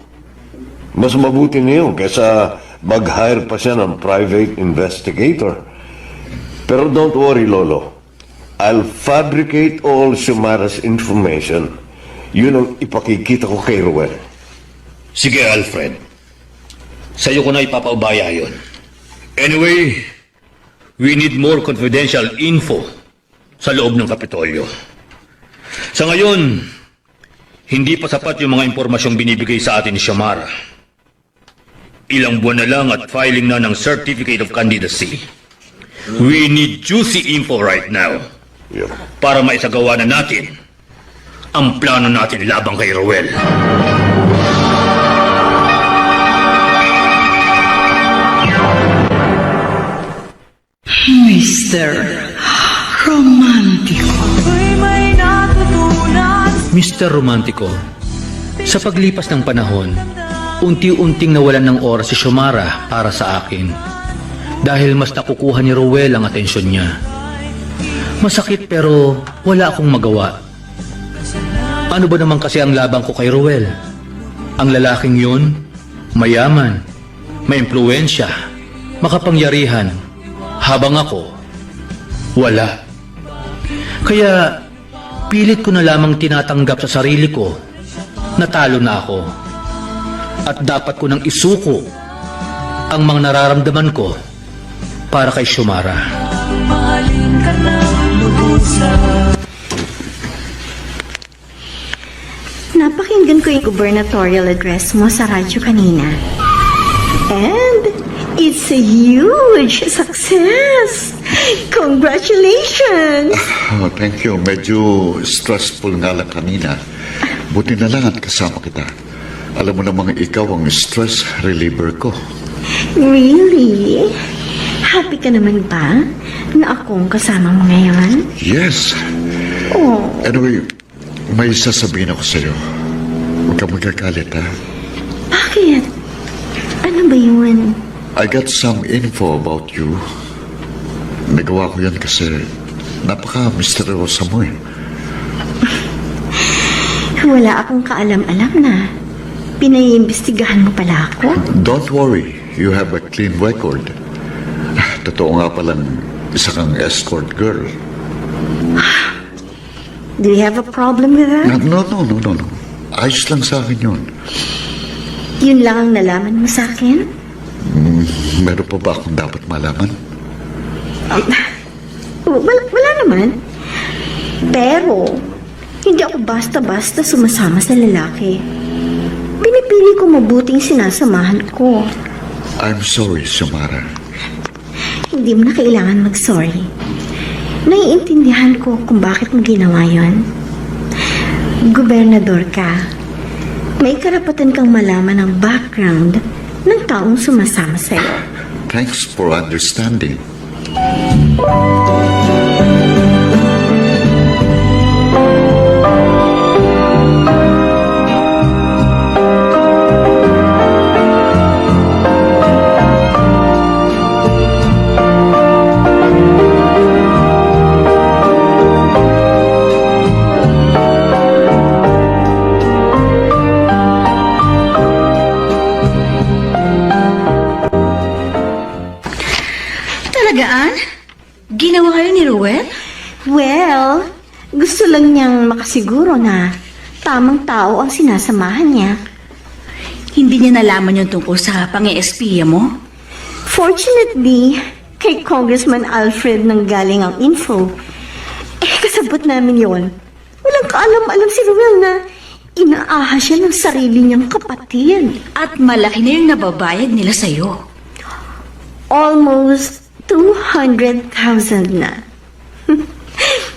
Mas mabuti niyo kaysa mag-hire pa siya ng private investigator. Pero don't worry, Lolo. I'll fabricate all Xiomara's information. Yun ang ipakikita ko kay Ruel. Sige, Alfred. Sa'yo ko na ipapaubaya yun. Anyway, we need more confidential info sa loob ng Kapitolyo. Sa ngayon, hindi pa sapat yung mga impormasyong binibigay sa atin ni Xiomara. Ilang buwan na lang at filing na ng Certificate of Candidacy. We need juicy info right now Yep. para maisagawa na natin ang plano natin labang kay Ruel. Mr. Romantico. Mr. Romantico, sa paglipas ng panahon, unti-unting nawalan ng oras si Xiomara para sa akin dahil mas nakukuha ni Ruel ang atensyon niya. Masakit pero wala akong magawa. Ano ba naman kasi ang labang ko kay Ruel? Ang lalaking yun, mayaman, may impluwensya, makapangyarihan, habang ako, wala. Kaya pilit ko na lamang tinatanggap sa sarili ko na talo na ako. At dapat ko nang isuko ang mga nararamdaman ko para kay Xiomara. Napakinggan ko yung gubernatorial address mo sa radyo kanina. And it's a huge success! Congratulations! Oh, thank you. Medyo stressful nga lang kanina. Buti na lang at kasama kita. Alam mo namang ikaw ang stress reliever ko. Really? Happy ka naman ba na akong kasama mo ngayon? Yes. Oh, Anyway, may sasabihin ako sa'yo. Huwag ka magagalit, ha? bakit? Ano ba yun? I got some info about you. Nagawa ko yan kasi napaka-misteryosa mo eh. Wala akong kaalam-alam na. Pinaiimbestigahan mo pala ako? Don't worry, you have a clean record. Totoo nga palang isa kang escort girl. Do you have a problem with that? No. Ayos lang sa akin yun. Yun lang ang nalaman mo sa akin? Meron pa ba akong dapat malaman? Wala naman. Pero, hindi ako basta-basta sumasama sa lalaki. Pinipili ko mabuting sinasamahan ko. I'm sorry, Sumara. Hindi mo na kailangan mag-sorry. Naiintindihan ko kung bakit mo ginawa yon. Gobernador ka. May karapatan kang malaman ang background ng taong sumasama sa'yo. Thanks for understanding. Talagaan? Ginawa kayo ni Ruel? Well, gusto lang niyang makasiguro na tamang tao ang sinasamahan niya. Hindi niya nalaman yung tungkol sa pang-espiya mo? Fortunately, kay Congressman Alfred nang galing ang info. Kasabot namin yon. Walang kaalam-alam si Ruel na inaaha siya ng sarili niyang kapatid. At malaki na yung nababayad nila sa'yo. Almost 200,000 na.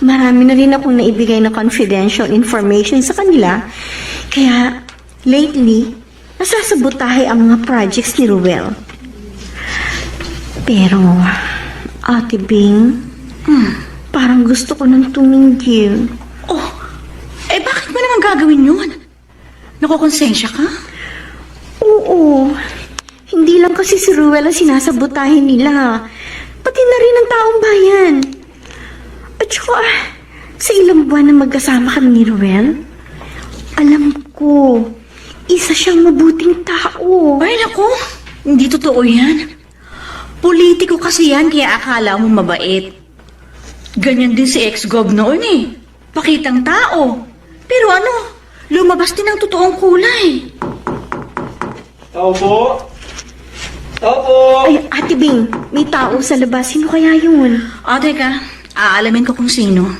Marami na rin akong naibigay na confidential information sa kanila. Kaya, lately, nasasabotahe ang mga projects ni Ruel. Pero, Ate Bing, parang gusto ko nang tumingil. Oh, bakit mo naman gagawin yun? Nakukonsensya ka? Oo, hindi lang kasi si Ruel ang sinasabotahe nila. Pati na rin ang taong bayan. At saka, sa ilang buwan na magkasama kami ni Ruel, alam ko, isa siyang mabuting tao. Ay, naku, hindi totoo yan. Politiko kasi yan, kaya akala mo mabait. Ganyan din si ex-gov noon eh. Pakitang tao. Pero ano, lumabas din ang totoong kulay. Tao po? Tao po? Ay, Ate Bing, may tao sa labas. Sino kaya yun? Teka, aalamin ko kung sino.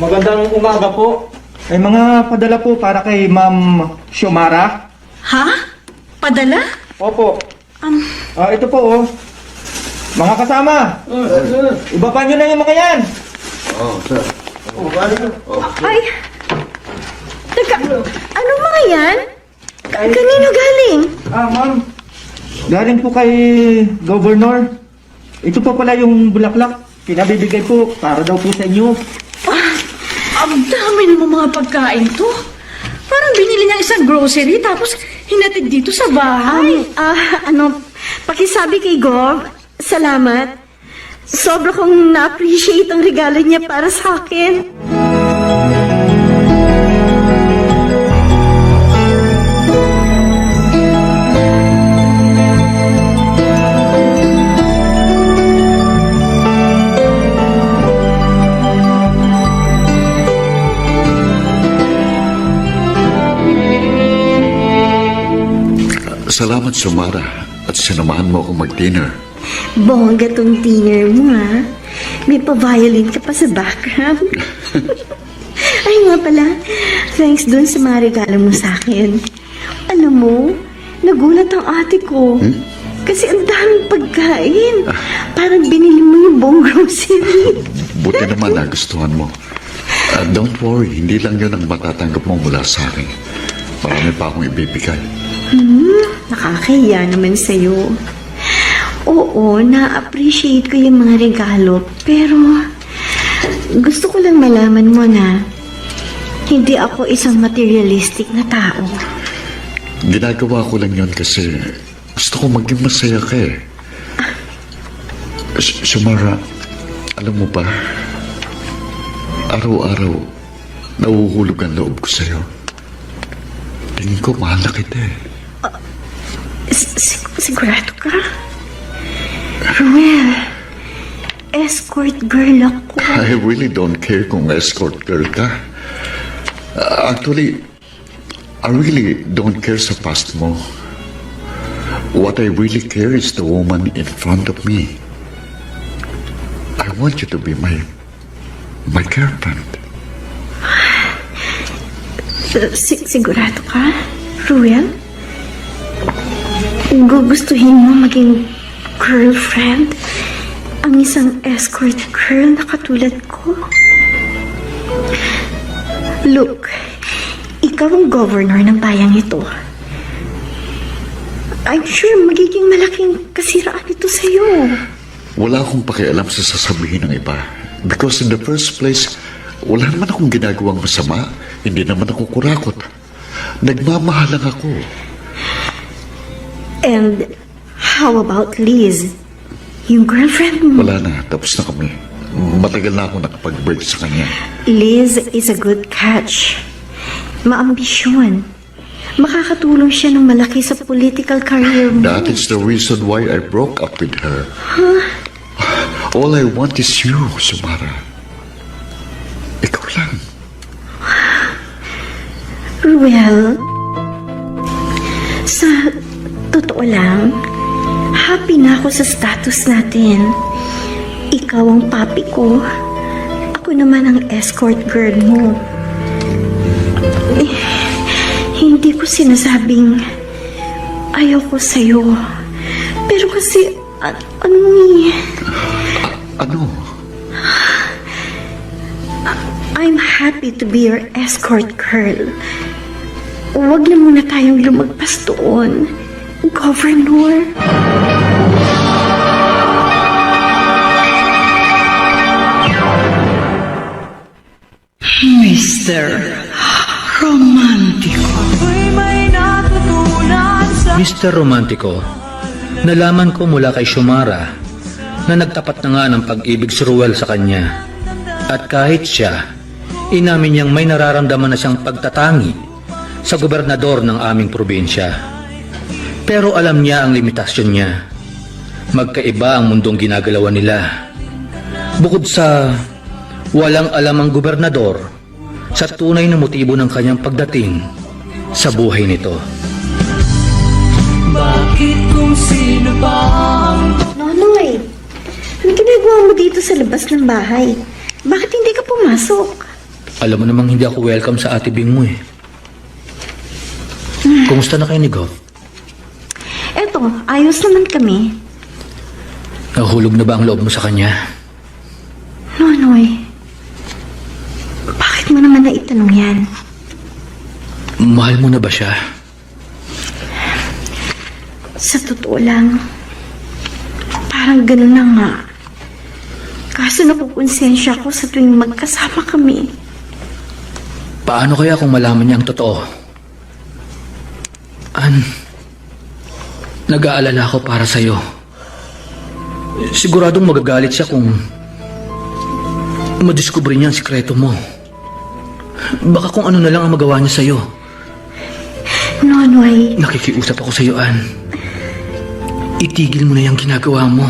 Magandang umaga po. May mga padala po para kay Ma'am Xiomara. Ha? Padala? Opo. Ito po oh. Mga kasama. Iba pa nyo na yung mga yan. Ay, teka, anong mga yan? Kanino galing? Ma'am. Galing po kay Governor. Ito po pala yung bulaklak. Pinabibigay po para daw po sa inyo. Ang dami ng mga pagkain to. Parang binili niyang isang grocery tapos hinatid dito sa bahay. Pakisabi kay Gov, salamat. Sobra kong na-appreciate ang regalo niya para sa akin. Salamat, Sumara, at sinamahan mo akong mag-dinner. Bongga tong dinner mo, ha? May pa-violin ka pa sa background. Ay nga pala, thanks dun sa mga regalo mo sa akin. Alam mo, nagulat ang ate ko. Kasi ang daming pagkain. Parang binili mo yung buong grocery. Buti naman nagustuhan mo. Don't worry, hindi lang yun ang matatanggap mo mula sa akin. Marami pa akong ibibigay. Nakakahiya naman sa'yo. Oo, na-appreciate ko yung mga regalo. Pero, gusto ko lang malaman mo na hindi ako isang materialistic na tao. Ginagawa ko lang yun kasi gusto ko maging masaya ka eh. Sumara, alam mo ba, araw-araw Nahuhulog ang loob ko sa'yo. Tingin ko mahal na kita eh. Sigurado ka? Ruel, escort girl ako. I really don't care kung escort girl ka. Actually, I really don't care sa past mo. What I really care is the woman in front of me. I want you to be my girlfriend. Sigurado ka, Ruel? Gugustuhin mo maging girlfriend ang isang escort girl na katulad ko? Look, ikaw ang governor ng bayang ito. I'm sure magiging malaking kasiraan ito sa'yo. Wala akong pakialam sa sasabihin ng iba. Because in the first place, wala naman akong ginagawang masama. Hindi naman ako kurakot. Nagmamahal lang ako. And how about Liz? Yung girlfriend mo? Wala na, tapos na kami. Matagal na ako nakapag-break sa kanya. Liz is a good catch. Maambisyon. Makakatulong siya ng malaki sa political career mo. That is the reason why I broke up with her. All I want is you, Sumara. Ikaw lang. Well, sa totoo lang, happy na ako sa status natin. Ikaw ang papi ko. Ako naman ang escort girl mo. Hindi ko sinasabing ayaw ko sa'yo. Pero kasi, ano eh... Ano? I'm happy to be your escort girl. Huwag na muna tayong lumagpas doon, Governor. Mr. Romantico. Mr. Romantico, nalaman ko mula kay Xiomara na nagtapat na nga ng pag-ibig si Ruel sa kanya. At kahit siya, inamin niyang may nararamdaman na siyang pagtatangi sa gobernador ng aming probinsya. Pero alam niya ang limitasyon niya. Magkaiba ang mundong ginagalawan nila. Bukod sa walang alam ang gobernador sa tunay na motibo ng kanyang pagdating sa buhay nito. Nonoy, ano ginagawa mo dito sa labas ng bahay? Bakit hindi ka pumasok? Alam mo namang hindi ako welcome sa ate Bing mo eh. Kumusta na kayo ni Gov? Eto, ayos naman kami. Nahulog na ba ang loob mo sa kanya? Nonoy, bakit mo naman naitanong yan? Mahal mo na ba siya? Sa totoo lang, parang ganun na nga. Kaso napuponsensya ko sa tuwing magkasama kami. Paano kaya kung malaman niya ang totoo? Nag-aalala ako para sa'yo. Siguradong magagalit siya kung madiskubre niya ang sikreto mo. Baka kung ano na lang ang magawa niya sa'yo. Nonoy, Nakikiusap ako sa'yo, Ann. Itigil mo na yung ginagawa mo.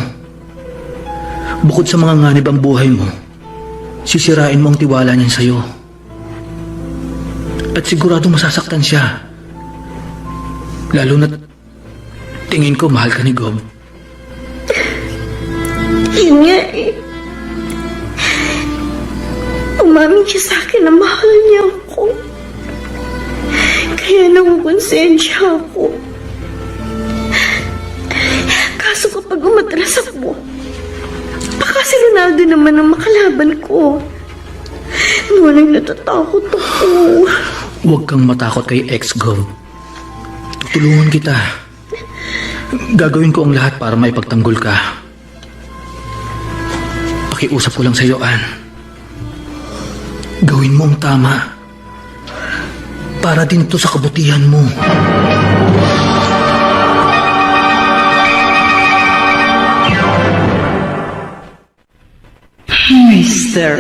Bukod sa mga nganib ang buhay mo, sisirain mo ang tiwala niyan sa'yo. At sigurado masasaktan siya. Lalo na tingin ko mahal ka ni Gob. yun nga eh. Umamin siya sa akin na mahal niya ako. Kaya nakukonsensya ako. Kaso kapag umatras ako, baka si Ronaldo naman ang makalaban ko. Walang natatakot ako. Huwag kang matakot kay ex-Gob. Tutulungan kita. Gagawin ko ang lahat para maipagtanggol ka. Pakiusap ko lang sa'yo, Ann. Gawin mo ang tama. Para din ito sa kabutihan mo. Mr.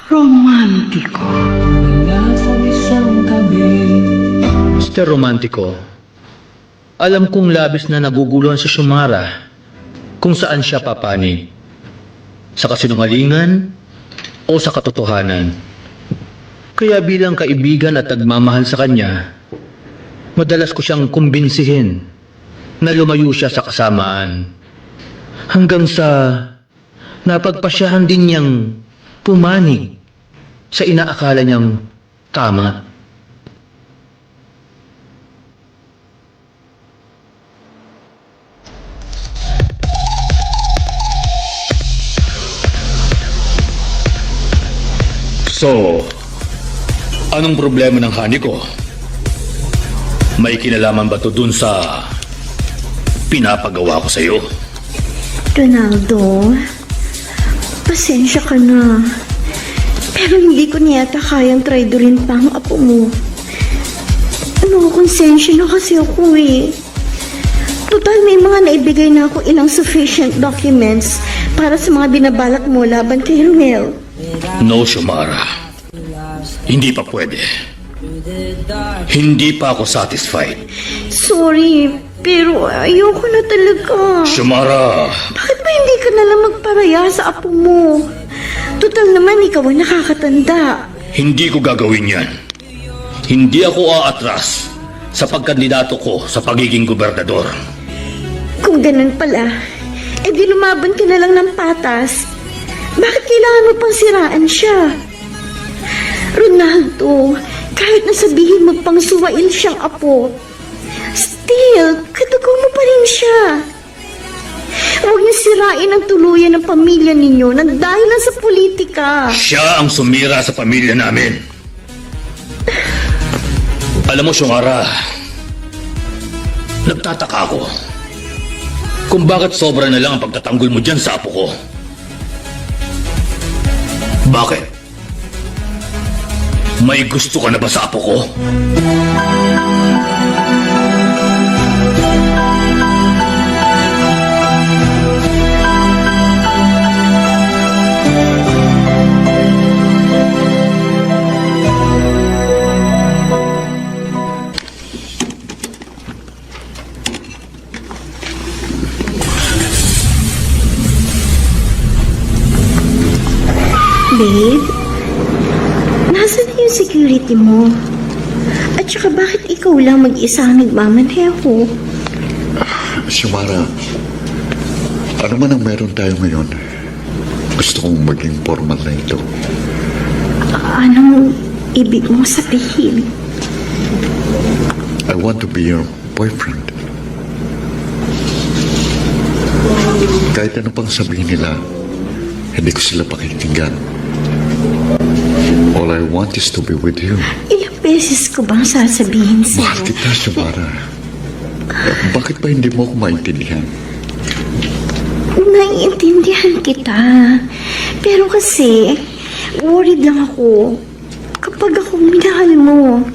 Romantiko. Mr. Romantico, alam kong labis na naguguluhan si Xiomara kung saan siya papanig. Sa kasinungalingan o sa katotohanan. Kaya bilang kaibigan at nagmamahal sa kanya, madalas ko siyang kumbinsihin na lumayo siya sa kasamaan. Hanggang sa napagpasyahan din niyang pumanig sa inaakala niyang tama. So, anong problema ng honey ko? May kinalaman ba to dun sa pinapagawa ko sa'yo? Ronaldo, pasensya ka na. Pero hindi ko niyata kayang traidorin pa ang apo mo. Konsensya na kasi ako eh. Total, may mga naibigay na ako ilang sufficient documents para sa mga binabalak mo laban kay Romel. No, Xiomara. Hindi pa pwede. Hindi pa ako satisfied. Sorry, pero ayoko na talaga. Xiomara! Bakit ba hindi ka nalang magparaya sa apo mo? Total naman, ikaw ang nakakatanda. Hindi ko gagawin yan. Hindi ako aatras sa pagkandidato ko sa pagiging gobernador. Kung ganun pala, di lumaban ka na lang ng patas. Bakit kailangan mo pang siraan siya? Ronaldo, kahit nasabihin mo pang suwail siyang apo, still, katugaw mo pa rin siya. Huwag niyo sirain ang tuluyan ng pamilya ninyo nang dahil lang sa politika. Siya ang sumira sa pamilya namin. Alam mo, Xiomara, nagtataka ako kung bakit sobra na lang ang pagtatanggol mo dyan sa apo ko. Bakit? May gusto ka na ba sa apo ko? Babe, nasaan na yung security mo? At saka bakit ikaw lang mag-isa ang nagmamaneho? Xiomara, ano man ang meron tayo ngayon, gusto kong maging formal na ito. Anong ibig mo sabihin? I want to be your boyfriend. Kahit ano pang sabihin nila, hindi ko sila pakikinggan. All I want is to be with you. Ilang beses ko bang sasabihin Mahal sa'yo? kita, Xiomara. Bakit ba hindi mo ako maintindihan? Naiintindihan kita. Pero kasi, worried lang ako. Kapag ako minahal mo,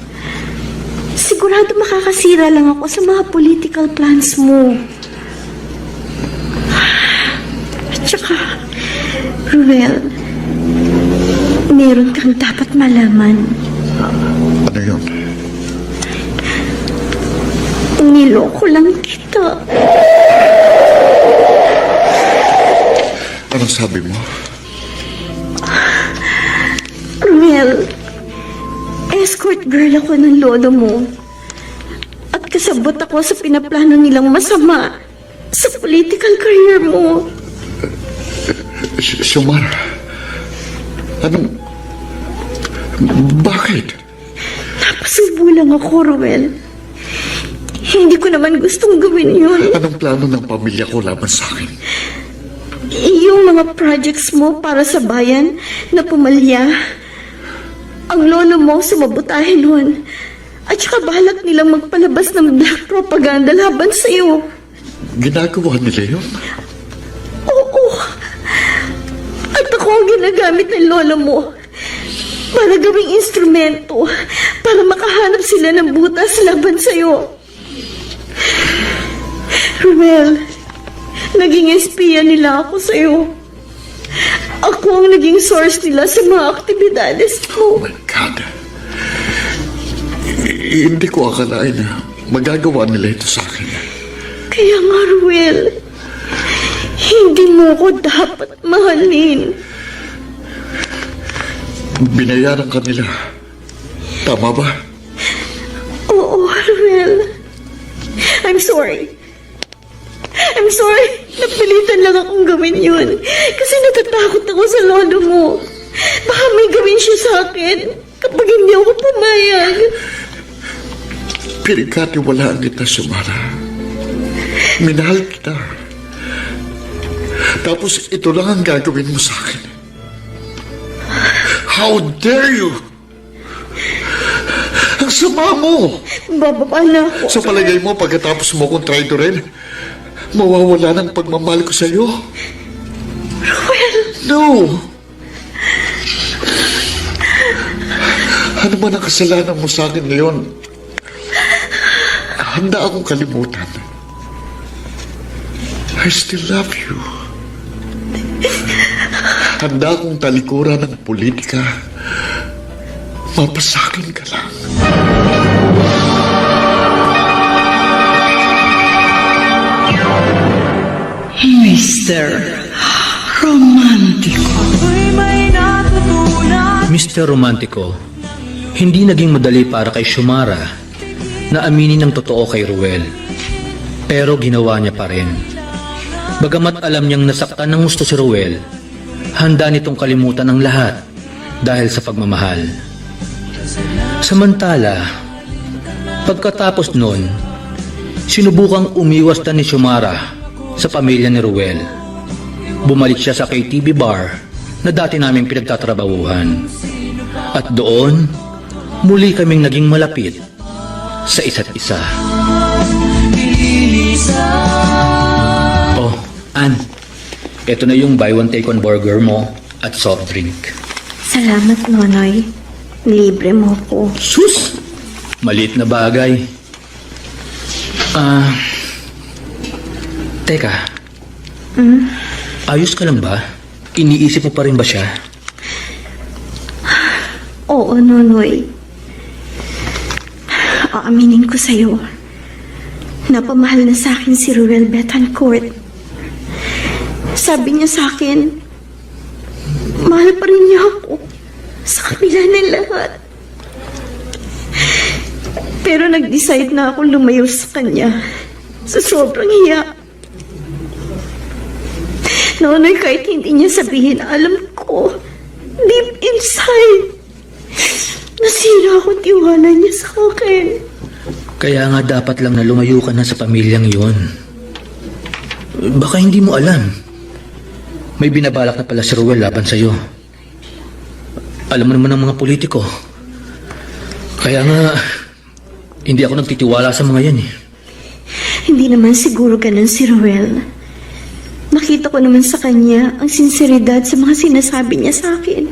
sigurado makakasira lang ako sa mga political plans mo. At saka, Ruel, meron kang dapat malaman. Ano yun? Niloko lang kita. Anong sabi mo? Ruel, escort girl ako ng lolo mo. At kasabot ako sa pinaplano nilang masama sa political career mo. Xiomara, anong... Bakit? Napasubo lang ako, Ruel. Hindi ko naman gustong gawin yun. Anong plano ng pamilya ko laban sa akin? Yung mga projects mo para sa bayan na pumalya, ang lolo mo sumabotahin nun. At saka balak nilang magpalabas ng black propaganda laban sa'yo. Ginagawa nila yun? Oo. At ako ang ginagamit ng lolo mo para gawing instrumento para makahanap sila ng butas laban sa'yo. Ruel, naging espiya nila ako sa'yo. Ako ang naging source nila sa mga aktibidades Oh mo. my God. Hindi ko akalain na magagawa nila ito sa akin. Kaya nga, Ruel, hindi mo ko dapat mahalin. Binayaran ka nila. Tama ba? Oo, Ruel. I'm sorry. I'm sorry. Napilitan lang akong gawin yun. Kasi natatakot ako sa lolo mo. Baka may gawin siya sa akin kapag hindi ako pumayag. Pinagkatiwalaan kita, Sumara. Minahal kita. Tapos ito lang ang gagawin mo sa akin. How dare you! Ang sama mo! Bababa na ako. Sa palagay mo, pagkatapos mo kong traidorin, mawawala ng pagmamahal ko sa'yo? No! Ano man ang kasalanan mo sa akin ngayon? Handa akong kalimutan. I still love you. Handa akong talikuran ng politika. Mapasakin ka lang. Mr. Romantico. Mr. Romantico, hindi naging madali para kay Xiomara na aminin ng totoo kay Ruel. Pero ginawa niya pa rin. Bagamat alam niyang nasaktan ng gusto si Ruel, handa nitong kalimutan ang lahat dahil sa pagmamahal. Samantala, pagkatapos nun, sinubukang umiwas na ni Xiomara sa pamilya ni Ruel. Bumalik siya sa KTV bar na dati naming pinagtatrabahuhan. At doon, muli kaming naging malapit sa isa't isa. Oh, Ann, ito na yung buy one take one burger mo at soft drink. Salamat, Nonoy. Libre mo ko. Sus! Maliit na bagay. Teka. Ayos ka lang ba? Iniisip mo pa rin ba siya? Oo, Nonoy. Aaminin ko sa'yo. Napamahal na sa akin si Ruel Betancourt. Sabi niya sa akin, mahal pa rin niya ako sa kabila ng lahat. Pero nag-decide na akong lumayo sa kanya sa sobrang hiya. Nonoy, kahit hindi niya sabihin, alam ko, deep inside, nasira akong tiwala niya sa akin. Kaya nga dapat lang na lumayo ka na sa pamilyang yun. Baka hindi mo alam. May binabalak na pala si Ruel laban sa'yo. Alam mo naman ng mga politiko. Kaya nga, hindi ako nagtitiwala sa mga yan eh. Hindi naman siguro ganun si Ruel. Nakita ko naman sa kanya ang sinseridad sa mga sinasabi niya sa akin.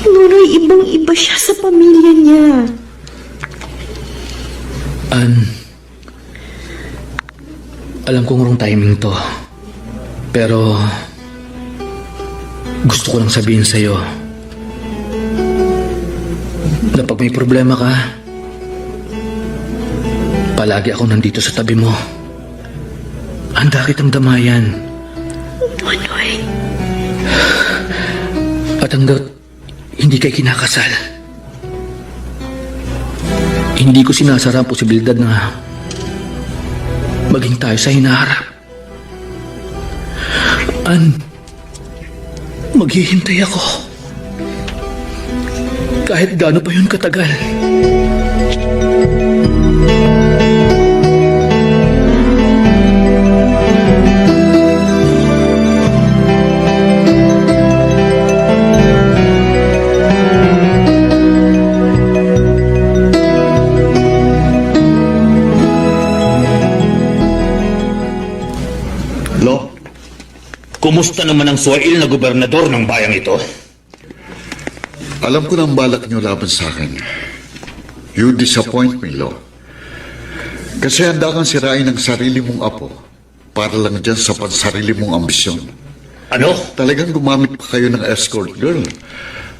Nunoy, ibang-iba siya sa pamilya niya. Ann, alam kong wrong timing to. Pero gusto ko lang sabihin sa'yo na pag may problema ka, palagi ako nandito sa tabi mo. Handa kitang damayan. Nunoy. At hanggat hindi kay kinakasal, hindi ko sinasara ang posibilidad na maging tayo sa hinaharap. Ann, maghihintay ako. Kahit gaano pa yun katagal. Lo, kumusta naman ang suwail na gobernador ng bayang ito? Alam ko na ang balak niyo laban sa akin. You disappoint me, Lo. Kasi handa kang sirain ang sarili mong apo para lang dyan sa pansarili mong ambisyon. Ano? Talagang gumamit pa kayo ng escort girl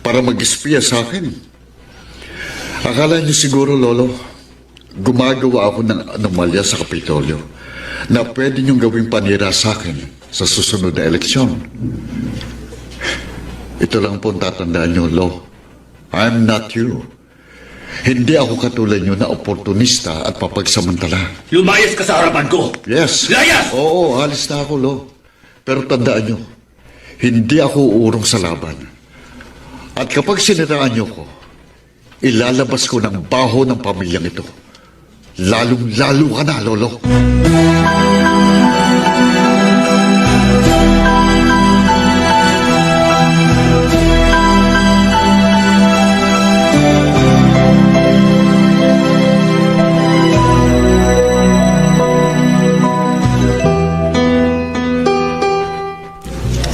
para mag-espiya sa akin. Akala niyo siguro, Lolo, gumagawa ako ng anomalya sa Kapitolyo na pwede niyong gawing panira sa akin sa susunod na eleksyon. Ito lang po ang tatandaan niyo, Lo. I'm not you. Hindi ako katulad niyo na oportunista at papagsamantala. Lumayas ka sa harapan ko! Yes. Layas! Oo, alis na ako, Lo. Pero tandaan niyo, hindi ako uurong sa laban. At kapag siniraan niyo ko, ilalabas ko ng baho ng pamilyang ito. Lalong-lalo ka na, Lolo.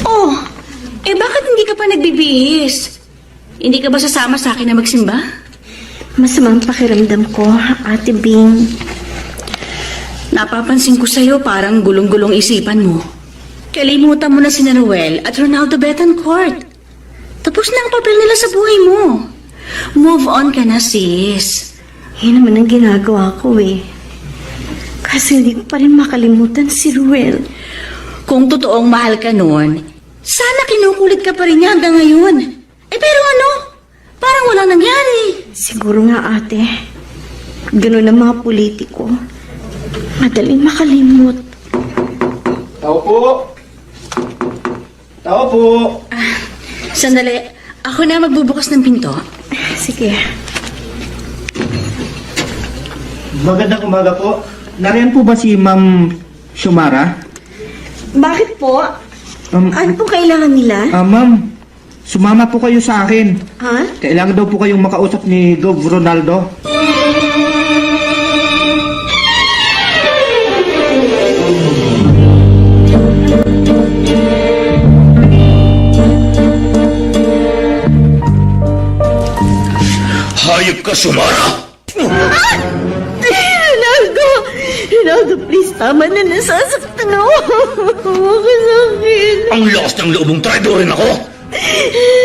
Oh, bakit hindi ka pa nagbibihis? Hindi ka ba sasama sa akin na magsimba? Masamang pakiramdam ko, Ate Bing. Napapansin ko sa'yo parang gulong-gulong isipan mo. Kalimutan mo na si Noel at Ronaldo Betancourt. Tapos na ang papel nila sa buhay mo. Move on ka na, sis. Yan naman ang ginagawa ko eh. Kasi hindi ko pa rin makalimutan si Ruel. Kung totoong mahal ka noon, sana kinukulit ka pa rin niya hanggang ngayon. Pero ano? Parang walang nangyari. Siguro nga, ate. Ganun ang mga politiko. Madaling makalimot. Tao po! Tao po! Sandali, ako na magbubukas ng pinto. Sige. Magandang umaga po. Nariyan po ba si Ma'am Shumara? Bakit po? Ano po kailangan nila? Ma'am, sumama po kayo sa akin. Ha? Kailangan daw po kayong makausap ni Gov. Ronaldo. Hayop ka, Shumara! Ronaldo! Ronaldo, please, tama na, nasasaktan ako. Huwag ka sa akin. Ang lakas ng loob mong traidorin ako!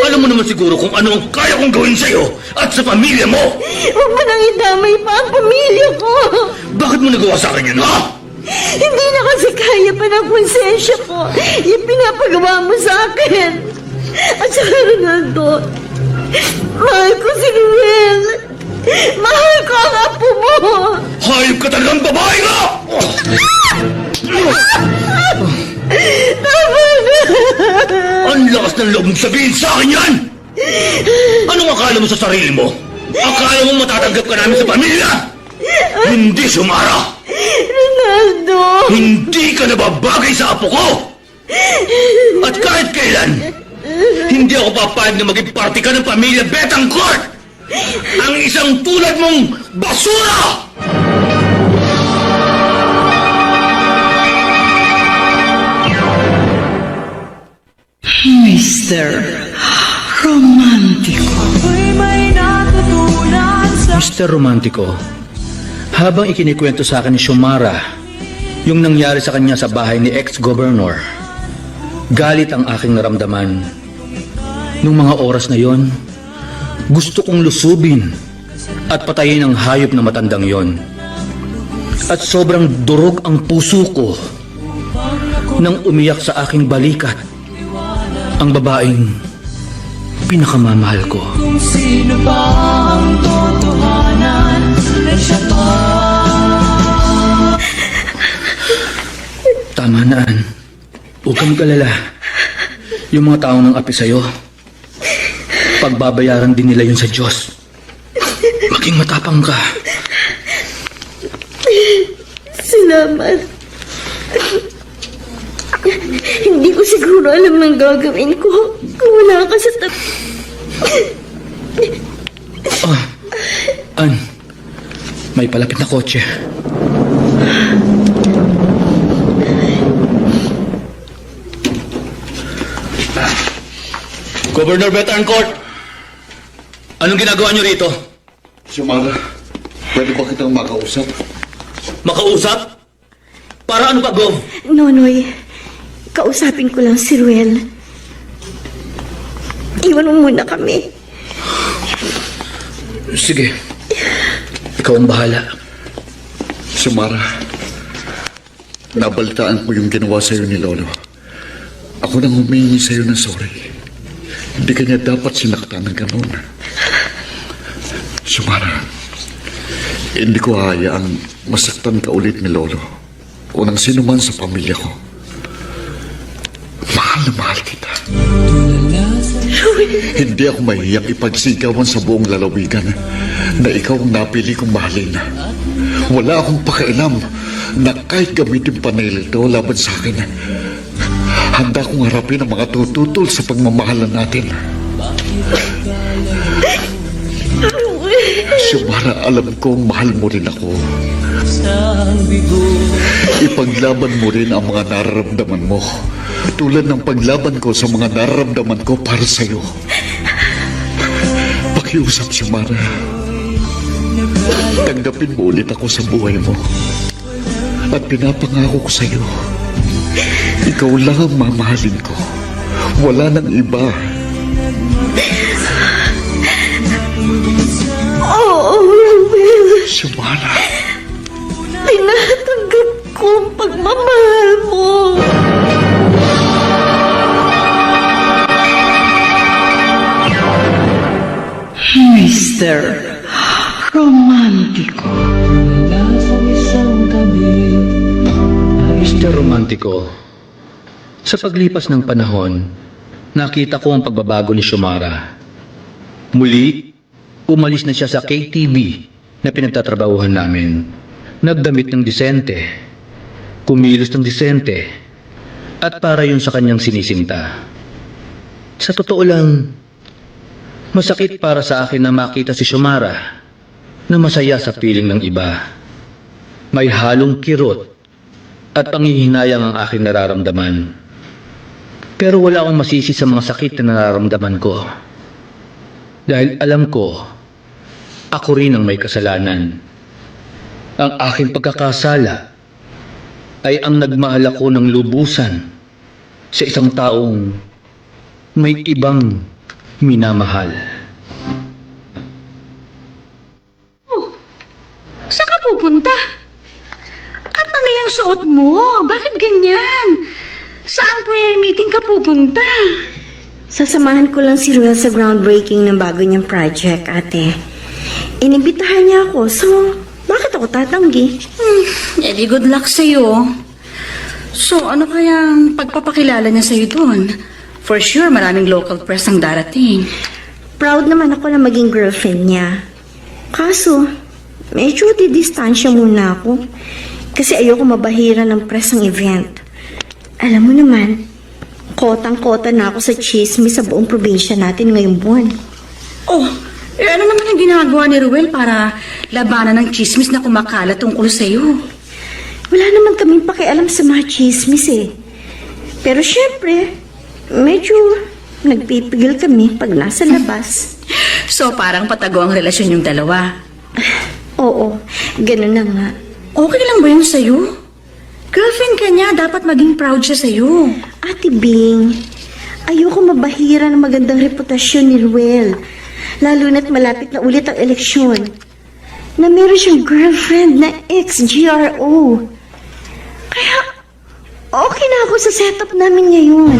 Alam mo naman siguro kung ano ang kaya kong gawin sa'yo at sa pamilya mo! Huwag mo nang idamay pa ang pamilya ko. Bakit mo nagawa sa akin yun, ha? Hindi na kasi kaya pa ng konsensya ko yung pinapagawa mo sa akin. At saka, Ronaldo, mahal ko si Ruel. Mahal ko ang apo mo. Hayop ka talagang babae ka! Tama na. Ang lakas ng loob mong sabihin sa akin yan! Anong akala mo sa sarili mo? Akala mo matatanggap ka namin sa pamilya? Hindi, Shumara! Ronaldo. Hindi ka nababagay sa apo ko! At kahit kailan, hindi ako papayag na maging parte ka ng pamilya Betancourt! Ang isang tulad mong basura! Mr. Romantico. Mr. Romantico, habang ikinikwento sa akin ni Shumara yung nangyari sa kanya sa bahay ni ex-governor, galit ang aking naramdaman. Nung mga oras na yon, gusto kong lusubin at patayin ang hayop na matandang yon. At sobrang durog ang puso ko nang umiyak sa aking balikat ang babaeng pinakamamahal ko. Kung sino ba ang totohanan na siya pa. Tama na, Ann. Huwag kang mag-alala. Yung mga taong nang api sa'yo, pagbabayaran din nila yun sa Diyos. Maging matapang ka. Salamat. Hindi ko siguro alam ang gagawin ko kung wala ka sa tabi. Ann, may palapit na kotse. Governor Betancourt, anong ginagawa niyo rito? Shumara, pwede ba kitang makausap? Makausap? Para ano pa, Gov? Nonoy, kausapin ko lang si Ruel. Iwan mo muna kami. Sige. Ikaw ang bahala. Sumara, nabalitaan ko yung ginawa sa'yo ni Lolo. Ako nang humingi sa'yo ng sorry. Hindi kanya dapat sinaktan ng ganun. Sumara, hindi ko hayaang masaktan ka ulit ni Lolo o ng sino man sa pamilya ko. Mahal na mahal kita. Hindi ako mahiyang ipagsigawan sa buong lalawigan na ikaw ang napili kong mahalin. Wala akong pakialam na kahit gamitin pa nila ito laban sa akin. Handa kong harapin ang mga tututol sa pagmamahalan natin. Sumara, alam kong mahal mo rin ako. Ipaglaban mo rin ang mga nararamdaman mo. Tulad ng paglaban ko sa mga nararamdaman ko para sa'yo. Pakiusap, Sumara. Tanggapin mo ulit ako sa buhay mo. At pinapangako ko sa'yo, ikaw lang ang mamahalin ko. Wala nang iba. Oo, Ruel. Sumara. Tinatanggap ko ang pagmamahal mo. Mr. Romantico. Mr. Romantico, sa paglipas ng panahon, nakita ko ang pagbabago ni Xiomara. Muli, umalis na siya sa KTV na pinagtatrabahuhan namin. Nagdamit ng disente, kumilos ng disente, at para yun sa kanyang sinisinta. Sa totoo lang, masakit para sa akin na makita si Xiomara na masaya sa piling ng iba. May halong kirot at panghihinayang ang aking nararamdaman. Pero wala akong masisi sa mga sakit na nararamdaman ko. Dahil alam ko, ako rin ang may kasalanan. Ang aking pagkakasala ay ang nagmahal ako ng lubusan sa isang taong may ibang minamahal. Saan ka pupunta? At ano yung suot mo? Bakit ganyan? Saan prayer meeting ka pupunta? Sasamahan ko lang si Ruel sa groundbreaking ng bago niyang project, ate. Inimbitahan niya ako, so bakit ako tatanggi? Edi good luck sa'yo. So, ano kayang pagpapakilala niya sa'yo doon? For sure, maraming local press ang darating. Proud naman ako na maging girlfriend niya. Kaso, medyo didistansya muna ako. Kasi ayoko mabahira ng press ang event. Alam mo naman, kotang-kota na ako sa chismis sa buong probinsya natin ngayong buwan. Oh, ano naman ang ginagawa ni Ruel para labanan ng chismis na kumakalat tungkol sa'yo? Wala naman kaming pakialam sa mga chismis eh. Pero syempre, medyo nagpipigil kami pag nasa labas. So, parang patago ang relasyon yung dalawa. Oo, ganun na nga. Okay lang ba yun sa'yo? Girlfriend ka niya, dapat maging proud siya sa'yo. Ate Bing, ayoko mabahira ng magandang reputasyon ni Ruel. Lalo na't malapit na ulit ang eleksyon. Na meron siyang girlfriend na ex-GRO. Kaya, okay na ako sa setup namin ngayon.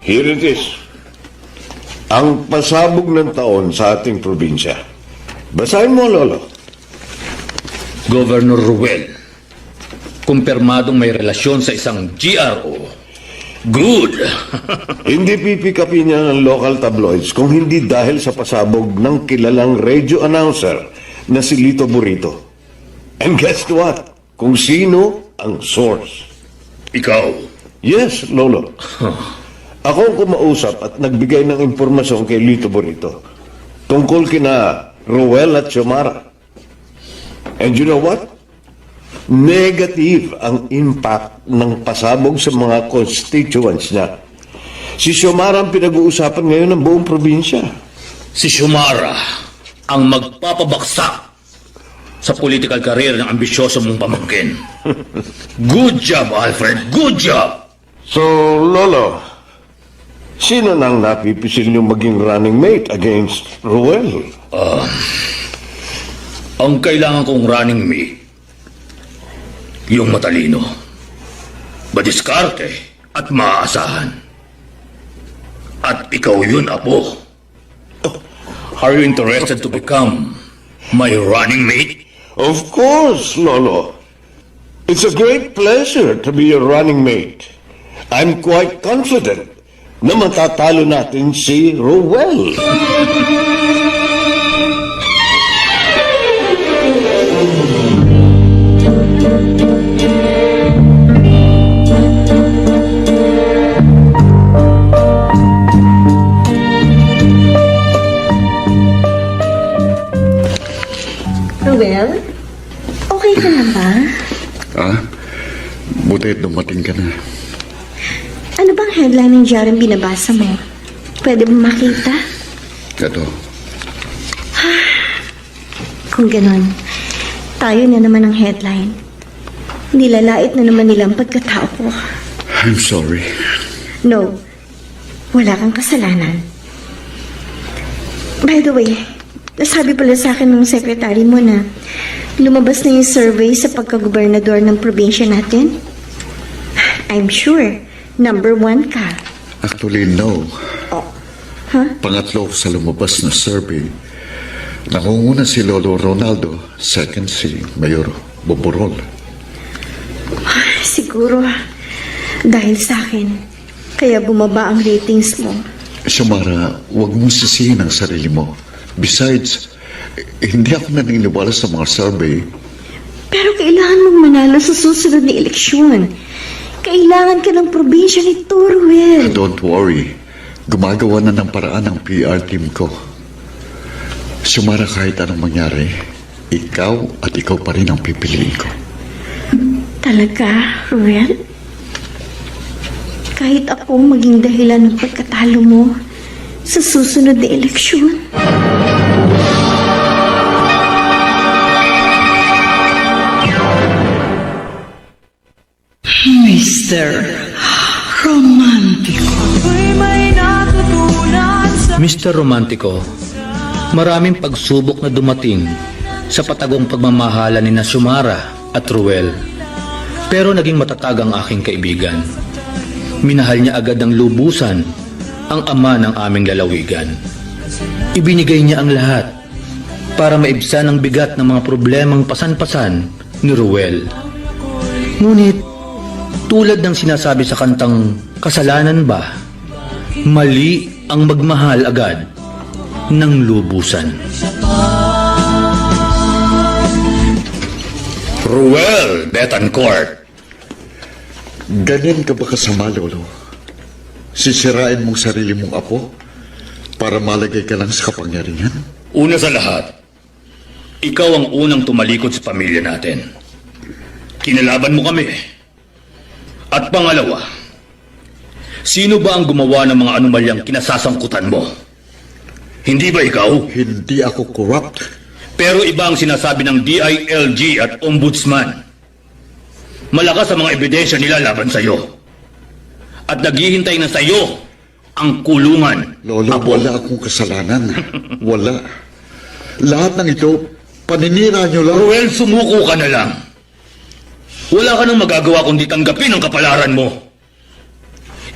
Here it is. Ang pasabog ng taon sa ating probinsya. Basahin mo, Lolo. Governor Ruel, kumpirmadong may relasyon sa isang GRO. Good! Hindi pipikapin niya ng local tabloids kung hindi dahil sa pasabog ng kilalang radio announcer na si Lito Burrito. And guess what? Kung sino ang source. Ikaw. Yes, Lolo. Ako ang kumausap at nagbigay ng impormasyon kay Lito Burrito tungkol kina Ruel at Xiomara. And you know what? Negative ang impact ng pasabog sa mga constituents niya. Si Xiomara ang pinag-uusapan ngayon ng buong probinsya. Si Xiomara ang magpapabaksak sa political career ng ambisyoso mong pamangkin. Good job, Alfred. Good job! So, Lolo, sino nang napipisil niyong maging running mate against Ruel? Ang kailangan kong running mate, yung matalino, madiskarte at maaasahan. At ikaw yun, Apo. Are you interested to become my running mate? Of course, Lolo. It's a great pleasure to be your running mate. I'm quite confident na matatalo natin si Ruel. Ruel, okay ka na ba? Buti dumating ka na. Ano bang headline ng diaryong binabasa mo? Pwede mo makita? Ito, Kung ganon, tayo na naman ang headline. Nilalait na naman nila ang pagkatao ko. I'm sorry. No, wala kang kasalanan. By the way, nasabi pala sa akin ng secretary mo na lumabas na yung survey sa pagkagobernador ng probinsya natin. I'm sure, number 1 ka. Actually, no. Huh? Pangatlo sa lumabas na survey. Nangunguna si Lolo Ronaldo, second si Mayor Boborol. Siguro, dahil sa akin, kaya bumaba ang ratings mo. Xiomara, huwag mong sisihin ang sarili mo. Besides, hindi ako naniniwala sa mga survey. Pero kailangan mong manalo sa susunod na eleksyon. Kailangan ka ng probinsya ni Ruel. Don't worry. Gumagawa na ng paraan ang PR team ko. Xiomara, kahit anong mangyari, ikaw at ikaw pa rin ang pipiliin ko. Talaga, Ruel? Kahit ako maging dahilan ng pagkatalo mo sa susunod na eleksyon? Mr. Romantico. Mr. Romantico, maraming pagsubok na dumating sa patagong pagmamahala ni Xiomara at Ruel. Pero naging matatag ang aking kaibigan. Minahal niya agad ng lubusan ang ama ng aming lalawigan. Ibinigay niya ang lahat para maibsan ang bigat ng mga problemang pasan-pasan ni Ruel. Ngunit, tulad ng sinasabi sa kantang Kasalanan Ba, mali ang magmahal agad ng lubusan. Ruel Betancourt. Ganyan ka ba kasama, Lolo? Sisirain mong sarili mong apo para malagay ka lang sa kapangyarihan? Una sa lahat, ikaw ang unang tumalikod sa pamilya natin. Kinalaban mo kami. At pangalawa, sino ba ang gumawa ng mga anomalyang kinasasangkutan mo? Hindi ba ikaw? Hindi ako corrupt. Pero iba ang sinasabi ng DILG at Ombudsman. Malakas ang mga ebidensya nila laban sa'yo. At naghihintay na sa'yo ang kulungan. Lolo, Apo. wala akong kasalanan. Wala. Lahat ng ito, paninira nyo lang. Ruel, sumuko ka na lang. Wala ka nang magagawa kundi tanggapin ang kapalaran mo.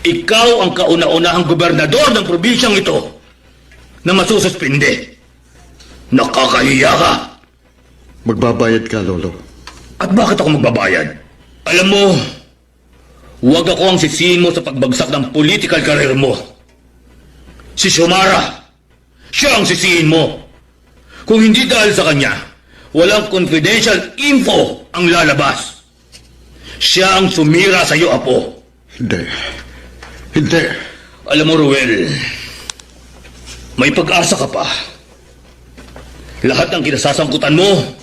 Ikaw ang kauna-unahang gobernador ng probinsyang ito na masususpinde. Nakakahiya ka. Magbabayad ka, Lolo. At bakit ako magbabayad? Alam mo, huwag ako ang sisihin mo sa pagbagsak ng political career mo. Si Xiomara, siya ang sisihin mo. Kung hindi dahil sa kanya, walang confidential info ang lalabas. Siya ang sumira sa iyo, Apo. Hindi. Hindi. Alam mo, Ruel, may pag-asa ka pa. Lahat ng kinasasangkutan mo,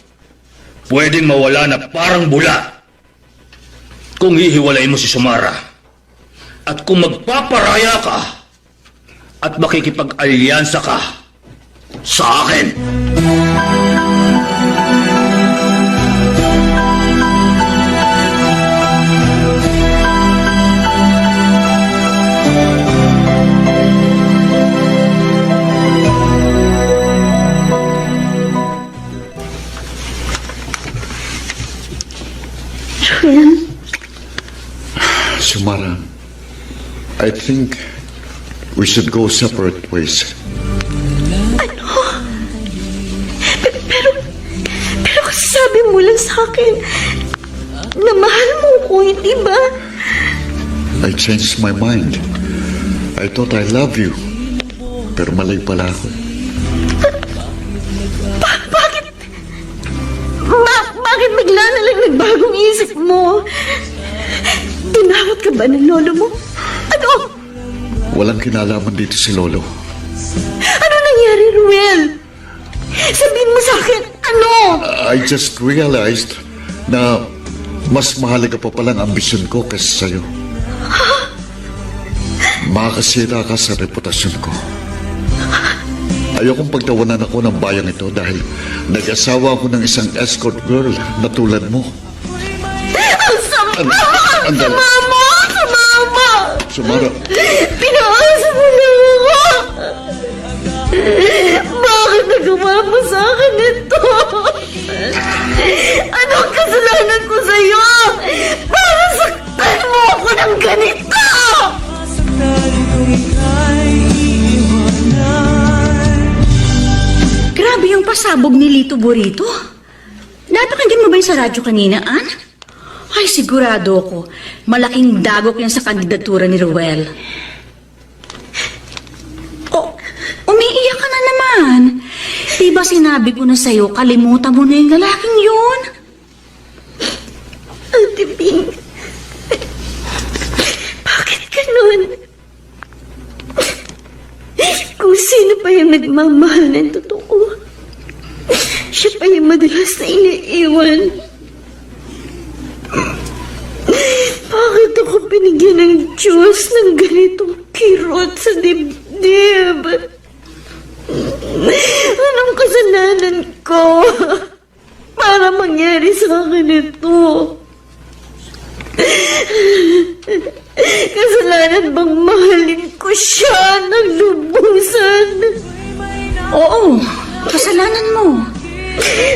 pwedeng mawala na parang bula kung hihiwalay mo si Sumara. At kung magpaparaya ka at makikipag-alyansa ka sa akin. Sumara, I think we should go separate ways. Pero sabi mo lang sa akin na mahal mo ko, hindi ba? I changed my mind. I thought I love you. Pero mali pala ako. Bakit bigla na lang nagbagong isip mo? Tinawat ka ba ng lolo mo? Ano? Walang kinalaman dito si Lolo. Ano nangyari, Ruel? Sabihin mo sa akin, ano? I just realized na mas mahalaga pa palang ambisyon ko kaysa sa'yo. Makakasira ka sa reputasyon ko. Ayokong pagtawanan ako ng bayang ito dahil nag-asawa ako ng isang escort girl na tulad mo. Ang sama! Andal. Sumama! Sumara, Pinaasa mo lang ako! Bakit nagawa mo sa akin ito? Anong kasalanan ko sa'yo? Para saktan mo ako ng ganito! Grabe yung pasabog ni Lito Burrito. Napakinggan mo ba yung sa radyo kanina, Ann? Ay, sigurado ko, malaking dagok yan sa kandidatura ni Ruel. Oh, umiiyak ka na naman. Diba sinabi ko na sa'yo, kalimutan mo na yung lalaking yun? Ate Ping, bakit ganun? Kung sino pa yung nagmamahal ng totoo, siya pa yung madalas na iniiwan. Bakit ako binigyan ng Diyos ng ganitong kirot sa dibdib? Anong kasalanan ko para mangyari sa akin ito? Kasalanan bang mahalin ko siya ng lubusan? Oo, kasalanan mo.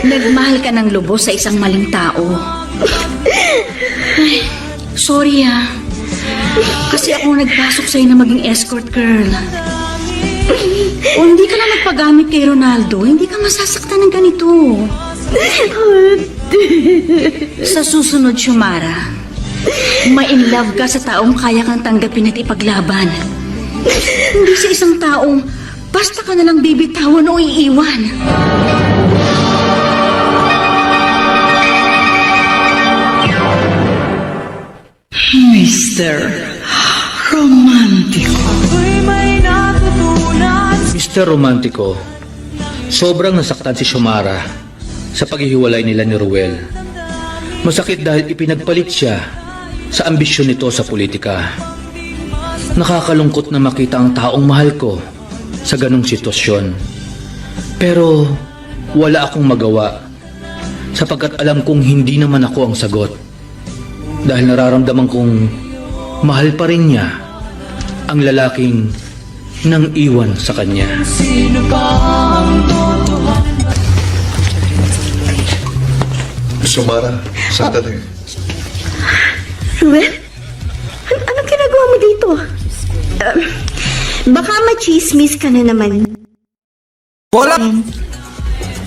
Nagmahal ka ng lubos sa isang maling tao. Ay, sorry kasi ako nagpasok sa'yo na maging escort girl. O hindi ka na nagpagamit kay Ronaldo, hindi ka masasaktan ng ganito. Sa susunod, Sumara, ma-in love ka sa taong kaya kang tanggapin at ipaglaban. Hindi sa isang taong basta ka nalang bibitawan o iiwan. Mr. Romantico. Mr. Romantico, sobrang nasaktan si Sumara sa paghihiwalay nila ni Ruel. Masakit dahil ipinagpalit siya sa ambisyon nito sa politika. Nakakalungkot na makita ang taong mahal ko sa ganong sitwasyon. Pero wala akong magawa sapagkat alam kong hindi naman ako ang sagot. Dahil nararamdaman kong mahal pa rin niya ang lalaking nang iwan sa kanya. Sumara, sandali. Ruel? Anong ginagawa mo dito? Baka machismis ka na naman.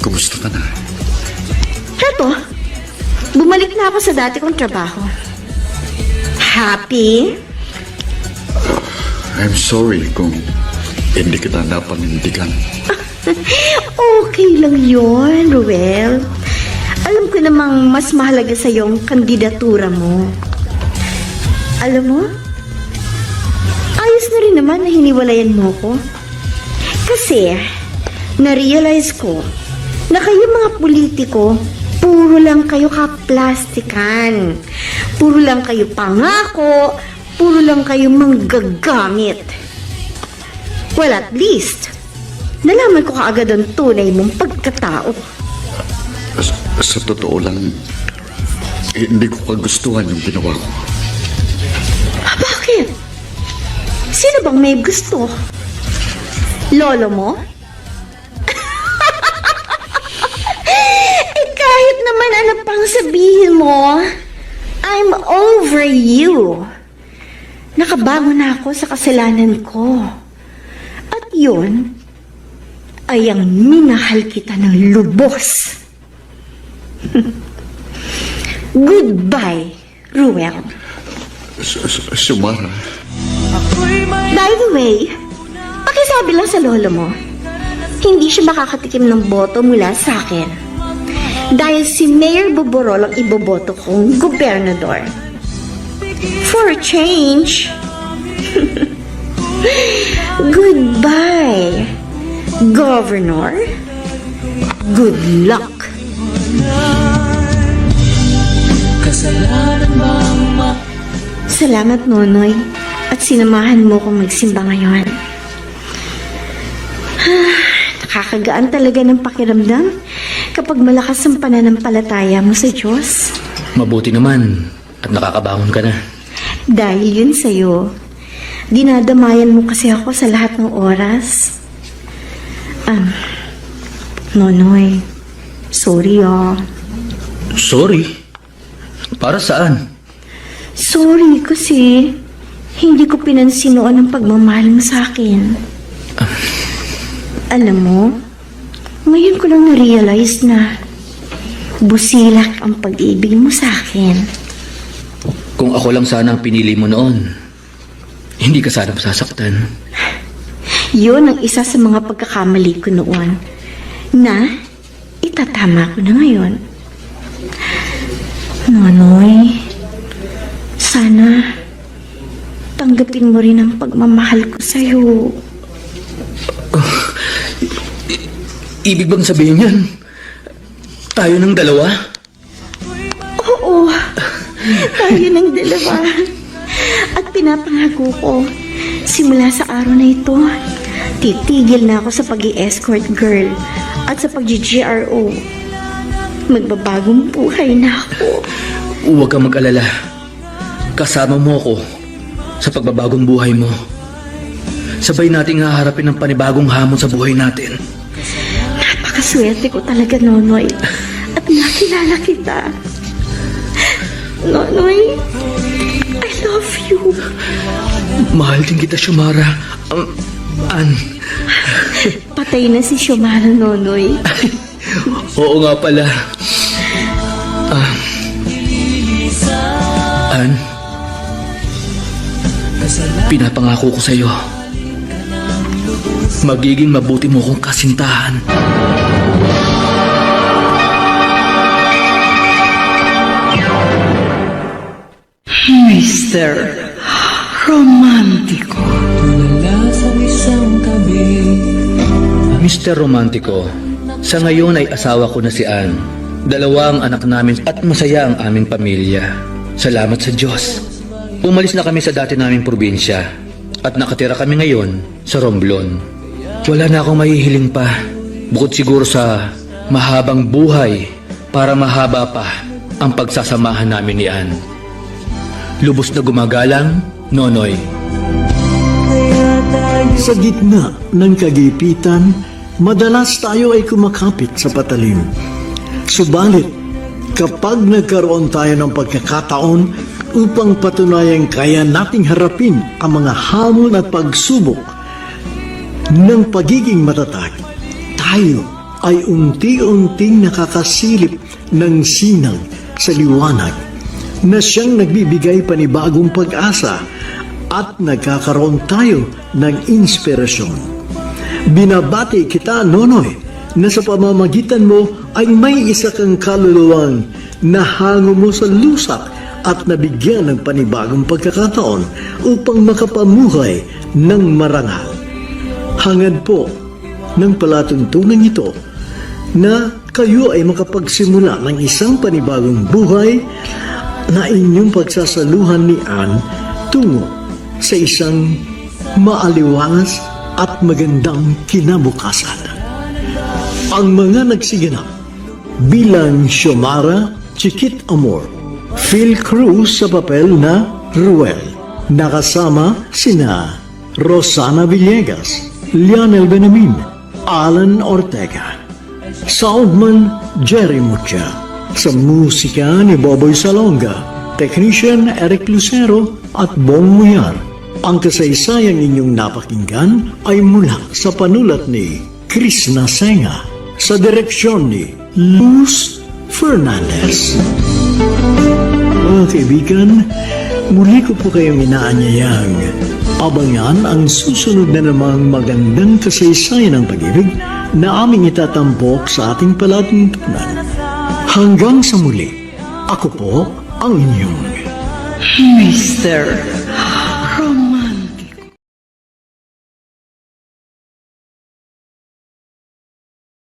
Kumusta ka na? Heto, bumalik na ako sa dati kong trabaho. Happy? I'm sorry kung hindi kita napanindigan. Okay lang yun, Ruel. Alam ko namang mas mahalaga sa yung kandidatura mo. Alam mo, ayos na rin naman na hiniwalayan mo ko. Kasi, na-realize ko na kayo mga politiko, Puro lang kayo kaplastikan. Puro lang kayo pangako. Puro lang kayo manggagamit. Well, at least, nalaman ko kaagad ang tunay mong pagkatao. Sa totoo lang, hindi ko kagustuhan yung ginawa ko. Bakit? Sino bang may gusto? Lolo mo? Kahit naman ano pang sabihin mo, I'm over you. Nakabago na ako sa kasalanan ko. At yun, ay ang minahal kita ng lubos. Goodbye, Ruel. Sumara, By the way, pakisabi lang sa lolo mo, hindi siya makakatikim ng boto mula sa akin. Dahil si Mayor Boborol ang iboboto kong gobernador. For a change. Goodbye, Governor. Good luck. Kasalanan bang Salamat, Nonoy. At sinamahan mo kong magsimba ngayon. Nakakagaan talaga ng pakiramdam kapag malakas ang pananampalataya mo sa Diyos. Mabuti naman at nakakabangon ka na. Dahil yun sa'yo, dinadamayan mo kasi ako sa lahat ng oras. Nonoy, sorry Sorry? Para saan? Sorry kasi hindi ko pinansin noon ang pagmamahal mo sa akin. Alam mo, ngayon ko lang na-realize na busilak ang pag-ibig mo sa akin. Kung ako lang sana ang pinili mo noon, hindi ka sana masasaktan. Yun ang isa sa mga pagkakamali ko noon na itatama ko na ngayon. Nonoy, sana tanggapin mo rin ang pagmamahal ko sa'yo. Ibig bang sabihin yan? Tayo ng dalawa? Oo, tayo ng dalawa. At pinapangako ko, simula sa araw na ito, titigil na ako sa pag-i-escort girl at sa pag-GRO. Magbabagong buhay na ako. Huwag kang mag-alala. Kasama mo ako sa pagbabagong buhay mo. Sabay nating haharapin ang panibagong hamon sa buhay natin. Napakaswerte ko talaga, Nonoy. At nakilala kita. Nonoy, I love you. Mahal din kita, Shumara. Ann. Patay na si Xiomara, Nonoy. Oo nga pala. Ann, pinapangako ko sa'yo, magiging mabuti mo kong kasintahan. Mr. Romantiko. tulala sa isang tabi? Mr. Romantico, sa ngayon ay asawa ko na si Ann. Dalawa ang anak namin at masaya ang aming pamilya. Salamat sa Diyos. Umalis na kami sa dati naming probinsya at nakatira kami ngayon sa Romblon. Wala na akong mahihiling pa, bukod siguro sa mahabang buhay para mahaba pa ang pagsasamahan namin ni Ann. Lubos na gumagalang, Nonoy. Sa gitna ng kagipitan, madalas tayo ay kumakapit sa patalim. Subalit, kapag nagkaroon tayo ng pagkakataon upang patunayang kaya nating harapin ang mga hamon at pagsubok ng pagiging matatag, tayo ay unti-unting nakakasilip ng sinag sa liwanag na siyang nagbibigay panibagong pag-asa at nagkakaroon tayo ng inspirasyon. Binabati kita, Nonoy, na sa pamamagitan mo ay may isa kang kaluluwang nahango mo sa lusak at nabigyan ng panibagong pagkakataon upang makapamuhay ng marangal. Hangad po ng palatuntunan ito na kayo ay makapagsimula ng isang panibagong buhay na inyong pagsasaluhan ni Anne tungo sa isang maaliwalas at magandang kinabukasan. Ang mga nagsiganap bilang Xiomara Chiquit Amor, Phil Cruz sa papel na Ruel, nakasama sina Rosana Villegas, Lionel Benamin, Alan Ortega, Soundman Jerry Mucha, sa musika ni Boboy Salonga, Technician Eric Lucero at Bong Muyar. Ang kasaysayang inyong napakinggan ay mula sa panulat ni Chris Nasenga, sa direksyon ni Luz Fernandez. Mga kaibigan, muli ko po kayong inaanyayang abangan ang susunod na namang magandang kasaysayan ng pag-ibig na aming itatampok sa ating palatuntunan. Hanggang sa muli, ako po ang inyong Mr.